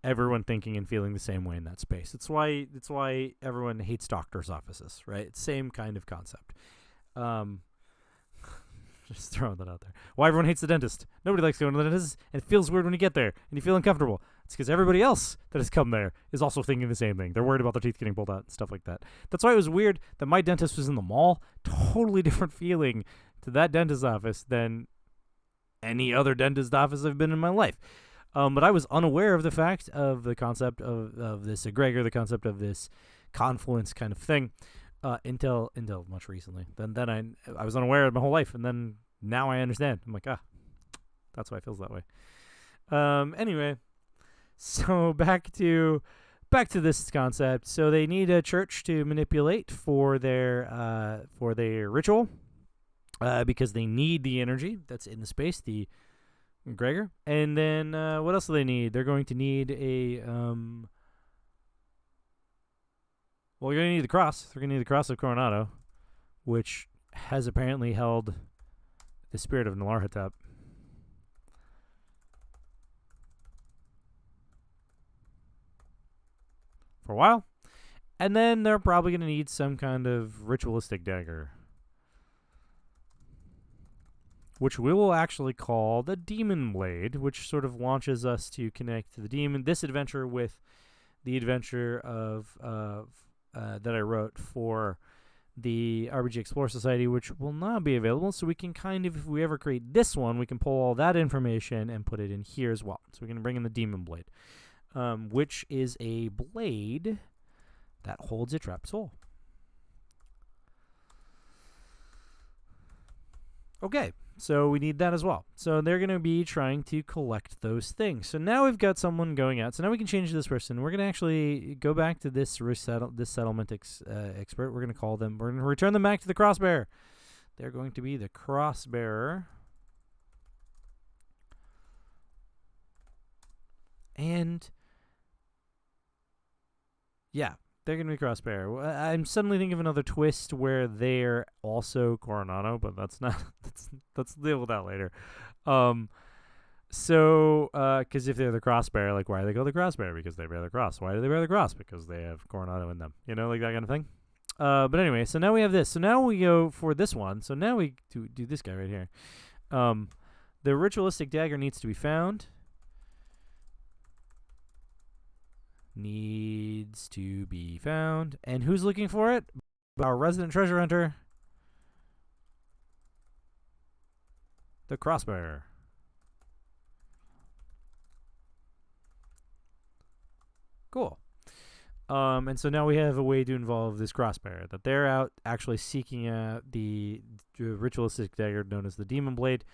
everyone thinking and feeling the same way in that space. It's why everyone hates doctors' offices, right? It's same kind of concept. Just throwing that out there. Why everyone hates the dentist. Nobody likes going to the dentist, and it feels weird when you get there, and you feel uncomfortable. It's because everybody else that has come there is also thinking the same thing. They're worried about their teeth getting pulled out and stuff like that. That's why it was weird that my dentist was in the mall. Totally different feeling to that dentist's office than any other dentist office I've been in my life. But I was unaware of the fact of the concept of this egregor, the concept of this confluence kind of thing, until much recently. Then I was unaware of my whole life, and then now I understand. I'm like, that's why it feels that way. Anyway, so back to this concept. So they need a church to manipulate for their ritual, because they need the energy that's in the space, the egregor. And then what else do they need? They're going to need a well, you're going to need the cross. They're going to need the Cross of Coronado, which has apparently held the spirit of Nyarlathotep. For a while. And then they're probably going to need some kind of ritualistic dagger, which we will actually call the Demon Blade, which sort of launches us to connect to the demon. This adventure with the adventure of that I wrote for the RPG Explorer Society, which will not be available. So we can kind of, if we ever create this one, we can pull all that information and put it in here as well. So we're going to bring in the Demon Blade, which is a blade that holds a trapped soul. Okay, so we need that as well. So they're going to be trying to collect those things. So now we've got someone going out. So now we can change this person. We're going to actually go back to this settlement expert. We're going to call them. We're going to return them back to the crossbearer. They're going to be the crossbearer. And yeah, they're going to be crossbearer. I'm suddenly thinking of another twist where they're also Coronado, but that's not. Let's deal with that later. So, because if they're the crossbearer, like, why do they go the crossbearer? Because they bear the cross. Why do they bear the cross? Because they have Coronado in them. You know, like that kind of thing. But anyway, so now we have this. So now we go for this one. So now we do this guy right here. The ritualistic dagger needs to be found. Needs to be found. And who's looking for it? Our resident treasure hunter, the crossbearer. Cool. And so now we have a way to involve this crossbearer, that they're out actually seeking out the ritualistic dagger known as the Demon Blade.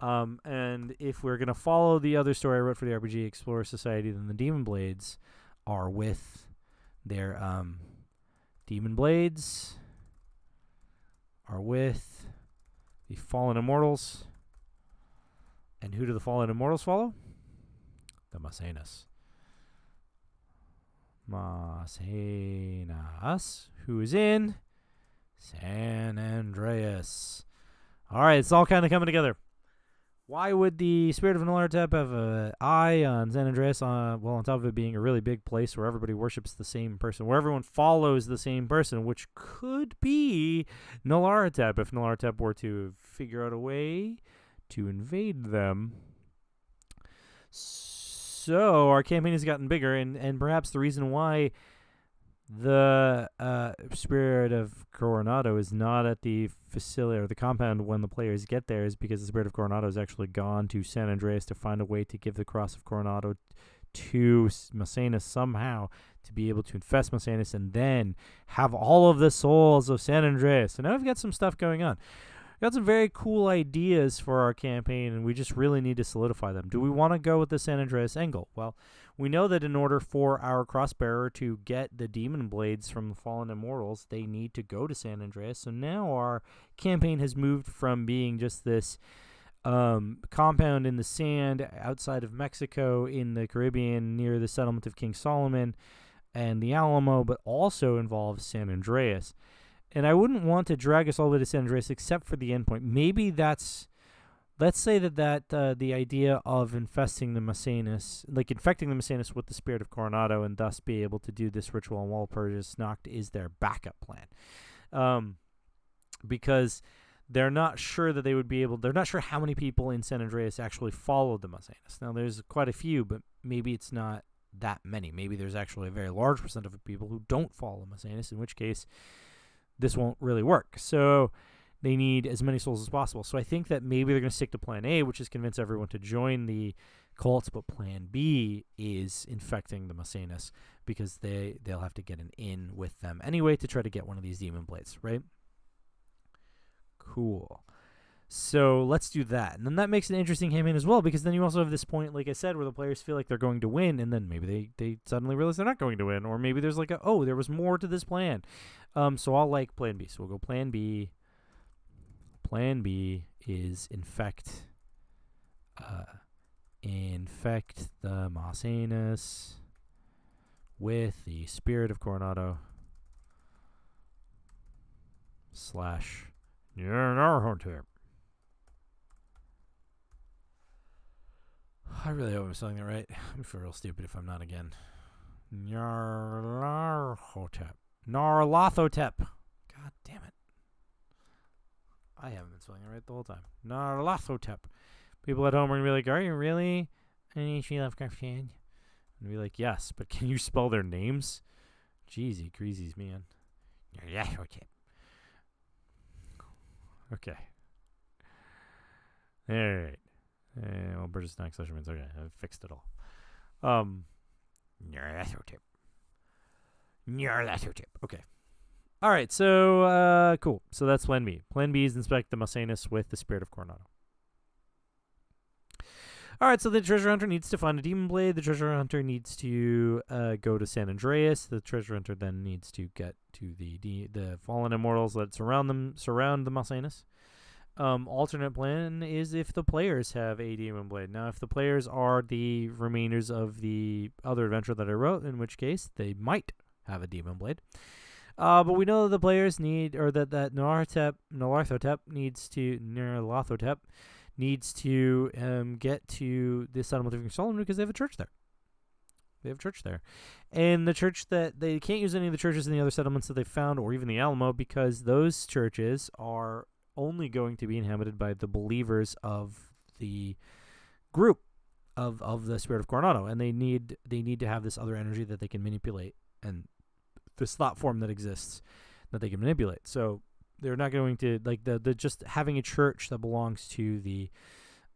And if we're going to follow the other story I wrote for the RPG Explorer Society, then the Demon Blades are with their Demon Blades are with the Fallen Immortals. And who do the Fallen Immortals follow? The Maecenas. Maecenas, who is in San Andreas. All right, it's all kind of coming together. Why would the spirit of Nyarlathotep have an eye on San Andreas? Well, on top of it being a really big place where everybody worships the same person, where everyone follows the same person, which could be Nyarlathotep if Nyarlathotep were to figure out a way to invade them. So our campaign has gotten bigger, and perhaps the reason why the spirit of Coronado is not at the facility or the compound when the players get there is because the spirit of Coronado has actually gone to San Andreas to find a way to give the Cross of Coronado to Maecenas somehow to be able to infest Maecenas and then have all of the souls of San Andreas. So now we've got some stuff going on. We've got some very cool ideas for our campaign, and we just really need to solidify them. Do we want to go with the San Andreas angle? Well, we know that in order for our crossbearer to get the demon blades from the fallen immortals, they need to go to San Andreas. So now our campaign has moved from being just this compound in the sand outside of Mexico in the Caribbean near the settlement of King Solomon and the Alamo, but also involves San Andreas. And I wouldn't want to drag us all the way to San Andreas except for the endpoint. Maybe that's, let's say that the idea of infesting the Maecenas, like infecting the Maecenas with the spirit of Coronado and thus be able to do this ritual on Walpurgisnacht is their backup plan. Because they're not sure that they would be able, they're not sure how many people in San Andreas actually followed the Maecenas. Now, there's quite a few, but maybe it's not that many. Maybe there's actually a very large percent of people who don't follow Maecenas, in which case this won't really work. So they need as many souls as possible. So I think that maybe they're going to stick to plan A, which is convince everyone to join the cults, but plan B is infecting the Maecenas because they'll have to get an in with them anyway to try to get one of these demon blades, right? Cool. So let's do that. And then that makes an interesting campaign as well, because then you also have this point, like I said, where the players feel like they're going to win, and then maybe they suddenly realize they're not going to win, or maybe there's like oh, there was more to this plan. So I'll like plan B. So we'll go plan B. Plan B is infect the Maecenas with the spirit of Coronado / Nyarlathotep. I really hope I'm spelling that right. I'm feel real stupid if I'm not again. Nyarlathotep. Nyarlathotep. God damn it. I haven't been spelling it right the whole time. Nyarlathotep. People at home are going to be like, are you really an H.P. Lovecraft fan? And be like, yes, but can you spell their names? Jeezy, greasies, man. Nyarlathotep. Okay. All right. Well, Walpurgisnacht social means okay. I fixed it all. Nyarlathotep. Okay. All right. So cool. So that's plan B. Plan B is inspect the Maecenas with the spirit of Coronado. All right. So the treasure hunter needs to find a demon blade. The treasure hunter needs to go to San Andreas. The treasure hunter then needs to get to the fallen immortals that surround the Maecenas. Alternate plan is if the players have a demon blade. Now, if the players are the remainers of the other adventure that I wrote, in which case they might have a demon blade. But we know that the players need, or that Nyarlathotep needs to get to the settlement of King Solomon because they have a church there. And the church that they can't use any of the churches in the other settlements that they found, or even the Alamo, because those churches are only going to be inhabited by the believers of the group of the spirit of Coronado, and they need to have this other energy that they can manipulate, and this thought form that exists that they can manipulate. So they're not going to, like, the just having a church that belongs to the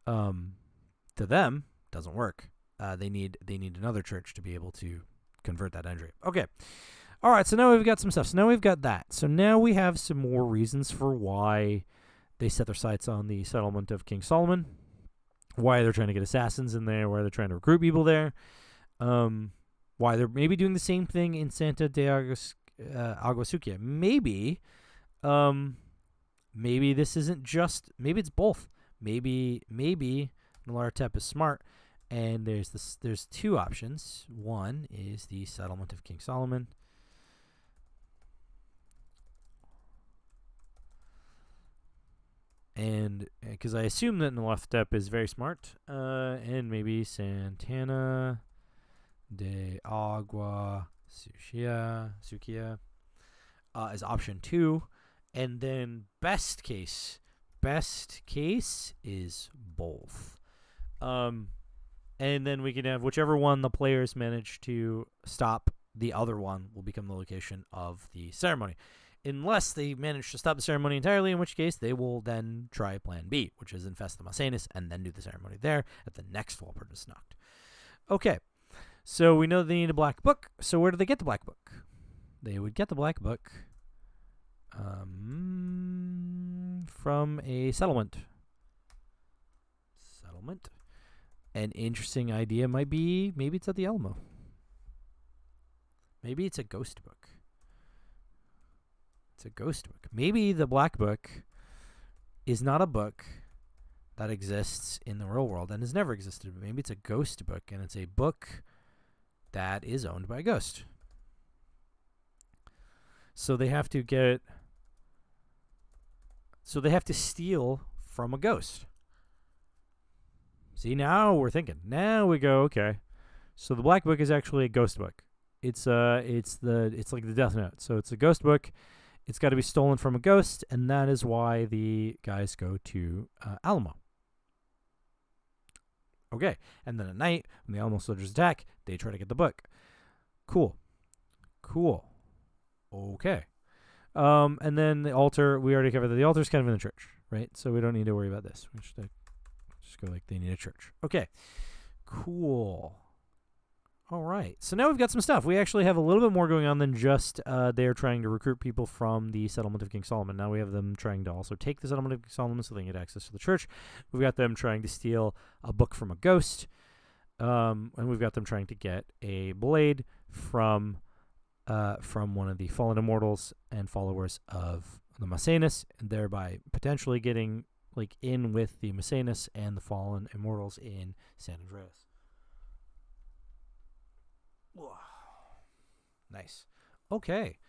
to them doesn't work. They need another church to be able to convert that energy. Okay. All right, so now we've got some stuff. So now we've got that. So now we have some more reasons for why they set their sights on the settlement of King Solomon, why they're trying to get assassins in there, why they're trying to recruit people there, why they're maybe doing the same thing in Santa de Aguasucia. Maybe this isn't just, maybe it's both. Maybe Nyarlathotep is smart, and there's two options. One is the settlement of King Solomon. And because I assume that Nyarlathotep is very smart, and maybe Santana de Agua Sucia is option 2, and then best case is both. And then we can have whichever one the players manage to stop, the other one will become the location of the ceremony. Unless they manage to stop the ceremony entirely, in which case they will then try plan B, which is infest the Maecenas and then do the ceremony there at the next Walpurgisnacht. Okay, So we know they need a black book. So where do they get the black book? They would get the black book from a settlement. An interesting idea might be maybe it's at the Alamo. Maybe it's a ghost book. It's a ghost book. Maybe the black book is not a book that exists in the real world and has never existed. But maybe it's a ghost book, and it's a book that is owned by a ghost. So they have to get... So they have to steal from a ghost. See, now we're thinking. Now we go, okay. So the black book is actually a ghost book. It's like the Death Note. So it's a ghost book. It's got to be stolen from a ghost, and that is why the guys go to Alamo. Okay, and then at night, when the Alamo soldiers attack, they try to get the book. Cool. Okay. And then the altar, we already covered that the altar's kind of in the church, right? So we don't need to worry about this. We should just go like they need a church. Okay, cool. All right, so now we've got some stuff. We actually have a little bit more going on than just they're trying to recruit people from the settlement of King Solomon. Now we have them trying to also take the settlement of King Solomon so they can get access to the church. We've got them trying to steal a book from a ghost. And we've got them trying to get a blade from one of the fallen immortals and followers of the Maecenas, and thereby potentially getting like in with the Maecenas and the fallen immortals in San Andreas. Whoa. Nice. Okay.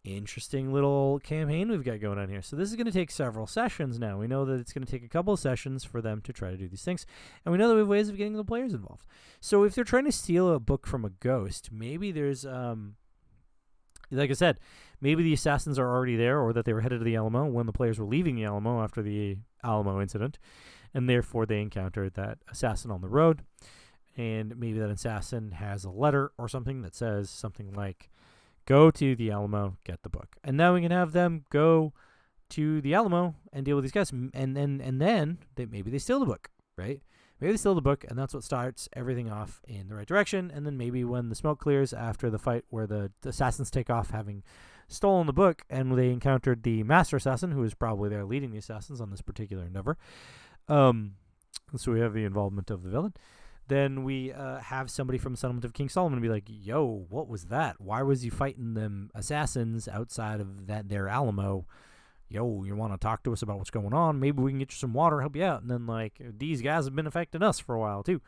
Interesting little campaign we've got going on here. So this is going to take several sessions now. We know that it's going to take a couple of sessions for them to try to do these things. And we know that we have ways of getting the players involved. So if they're trying to steal a book from a ghost, maybe there's, like I said, maybe the assassins are already there, or that they were headed to the Alamo when the players were leaving the Alamo after the Alamo incident. And therefore they encountered that assassin on the road. And maybe that assassin has a letter or something that says something like, go to the Alamo, get the book. And now we can have them go to the Alamo and deal with these guys. And then maybe they steal the book, right? Maybe they steal the book, and that's what starts everything off in the right direction. And then maybe when the smoke clears after the fight where the assassins take off having stolen the book, and they encountered the master assassin, who is probably there leading the assassins on this particular endeavor. So we have the involvement of the villain. Then we have somebody from the settlement of King Solomon be like, yo, what was that? Why was you fighting them assassins outside of their Alamo? Yo, you want to talk to us about what's going on? Maybe we can get you some water, help you out. And then, like, these guys have been affecting us for a while, too.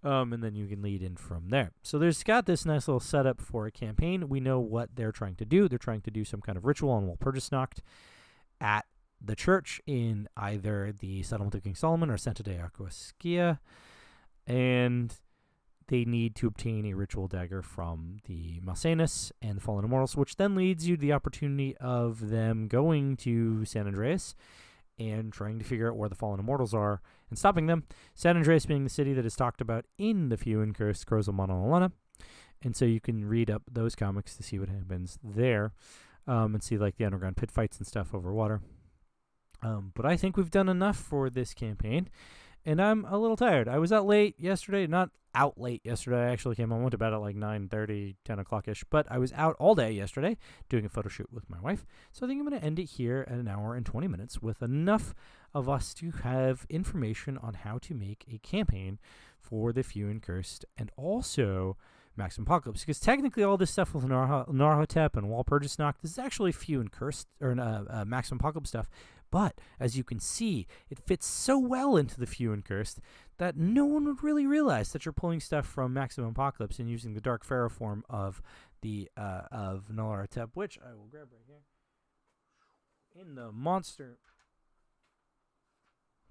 And then you can lead in from there. So there's got this nice little setup for a campaign. We know what they're trying to do. They're trying to do some kind of ritual on Walpurgisnacht at the church in either the settlement of King Solomon or Santa de Aquasquia. And they need to obtain a ritual dagger from the Maecenas and the Fallen Immortals, which then leads you to the opportunity of them going to San Andreas and trying to figure out where the Fallen Immortals are and stopping them. San Andreas being the city that is talked about in the Few and Cursed Crows of Mauna Olena. And so you can read up those comics to see what happens there and see like the underground pit fights and stuff over water. But I think we've done enough for this campaign. And I'm a little tired. I was out late yesterday. Not out late yesterday. I actually came home, went to bed at like 9:30, 10 o'clock-ish. But I was out all day yesterday doing a photo shoot with my wife. So I think I'm going to end it here at 1 hour and 20 minutes with enough of us to have information on how to make a campaign for the Few and Cursed and also Maximum Apocalypse. Because technically all this stuff with Nyarlathotep and Walpurgisnacht is actually Few and Cursed, or Maximum Apocalypse stuff. But, as you can see, it fits so well into the Few and Cursed that no one would really realize that you're pulling stuff from Maximum Apocalypse and using the Dark Pharaoh form of of Nyarlathotep, which I will grab right here. In the monster...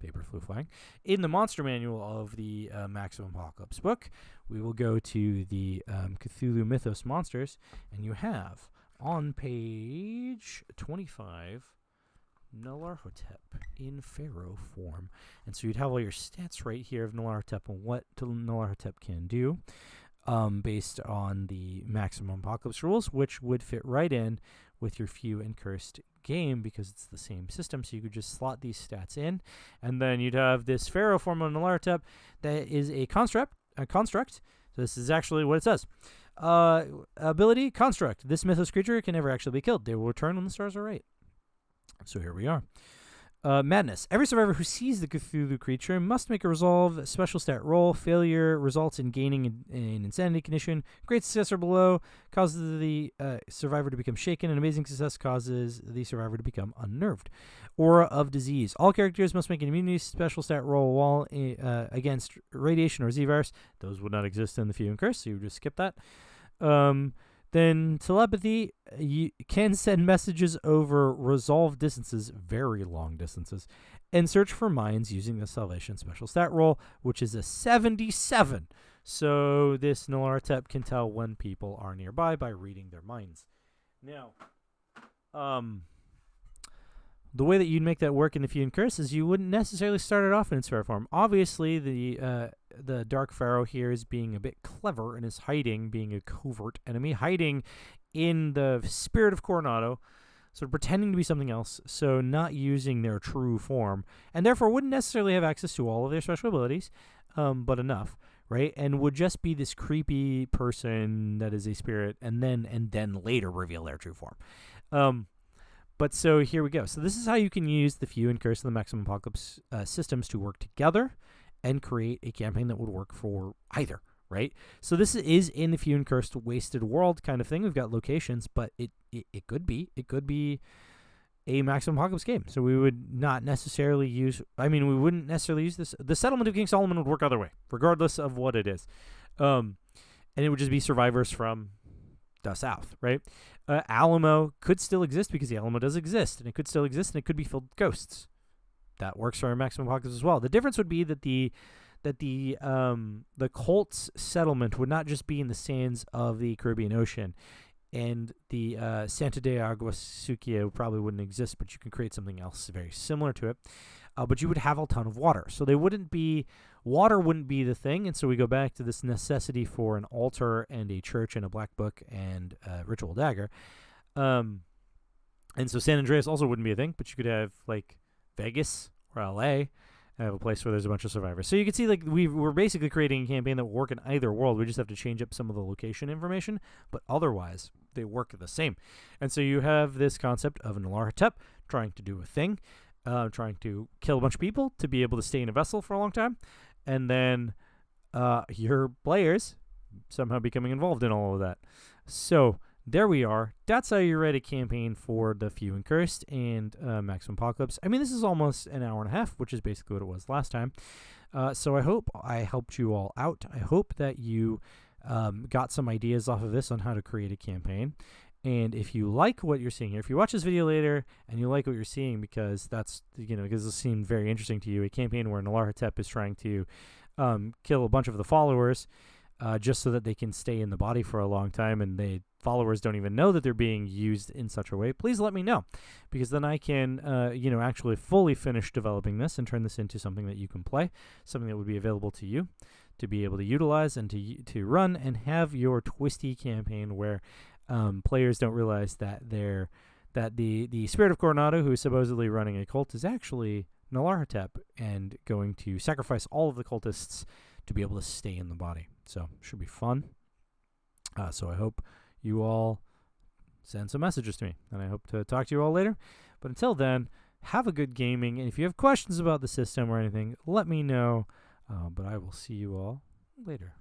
Paper flew flying. In the monster manual of the Maximum Apocalypse book, we will go to the Cthulhu Mythos Monsters, and you have, on page 25... Nyarlathotep in Pharaoh form. And so you'd have all your stats right here of Nyarlathotep and what Nyarlathotep can do based on the Maximum Apocalypse rules, which would fit right in with your Few and Cursed game because it's the same system. So you could just slot these stats in. And then you'd have this Pharaoh form of Nyarlathotep that is a construct. So this is actually what it says. Ability, construct. This mythos creature can never actually be killed. They will return when the stars are right. So here we are. Madness. Every survivor who sees the Cthulhu creature must make a resolve special stat roll. Failure results in gaining an insanity condition. Great success or below causes the survivor to become shaken. An amazing success causes the survivor to become unnerved. Aura of disease. All characters must make an immunity special stat roll while against radiation or Z-virus. Those would not exist in the Few and Curse, so you would just skip that. Then telepathy, you can send messages over resolved distances, very long distances, and search for mines using the Salvation special stat roll, which is a 77. So this Nyarlathotep can tell when people are nearby by reading their minds. Now, the way that you'd make that work in the Feud and Curse is you wouldn't necessarily start it off in its rare form. Obviously, the Dark Pharaoh here is being a bit clever and is hiding, being a covert enemy, hiding in the spirit of Coronado, sort of pretending to be something else, so not using their true form, and therefore wouldn't necessarily have access to all of their special abilities, but enough, right? And would just be this creepy person that is a spirit, and then later reveal their true form. But so here we go. So this is how you can use the Few and Curse and the Maximum Apocalypse systems to work together and create a campaign that would work for either, right? So this is in the Few and Cursed Wasted World kind of thing. We've got locations, but it could be a Maximum Apocalypse game. So we would not necessarily use, we wouldn't necessarily use this. The Settlement of King Solomon would work either way, regardless of what it is. And it would just be survivors from the South, right? Alamo could still exist because the Alamo does exist, and it could still exist, and it could be filled with ghosts. That works for our Maximum Apocalypse as well. The difference would be that the cult's settlement would not just be in the sands of the Caribbean Ocean, and the Santa de Agua Sucia probably wouldn't exist, but you can create something else very similar to it. But you would have a ton of water, so water wouldn't be the thing, and so we go back to this necessity for an altar and a church and a black book and a ritual dagger. And so San Andreas also wouldn't be a thing, but you could have like Vegas or LA and have a place where there's a bunch of survivors. So you can see like we're basically creating a campaign that will work in either world. We just have to change up some of the location information, but otherwise they work the same. And so you have this concept of an Nyarlathotep trying to do a thing, trying to kill a bunch of people to be able to stay in a vessel for a long time, and then your players somehow becoming involved in all of that. So there we are. That's how you write a campaign for the Few and Cursed and Maximum Apocalypse. This is almost an hour and a half, which is basically what it was last time. So I hope I helped you all out. I hope that you got some ideas off of this on how to create a campaign. And if you like what you're seeing here, if you watch this video later and you like what you're seeing because because it seemed very interesting to you, a campaign where Nyarlathotep is trying to kill a bunch of the followers just so that they can stay in the body for a long time, and the followers don't even know that they're being used in such a way, please let me know, because then I can, actually fully finish developing this and turn this into something that you can play, something that would be available to you to be able to utilize and to run and have your twisty campaign where players don't realize that the spirit of Coronado, who is supposedly running a cult, is actually Nyarlathotep and going to sacrifice all of the cultists to be able to stay in the body. So should be fun. So I hope you all send some messages to me, and I hope to talk to you all later. But until then, have a good gaming, and if you have questions about the system or anything, let me know. But I will see you all later.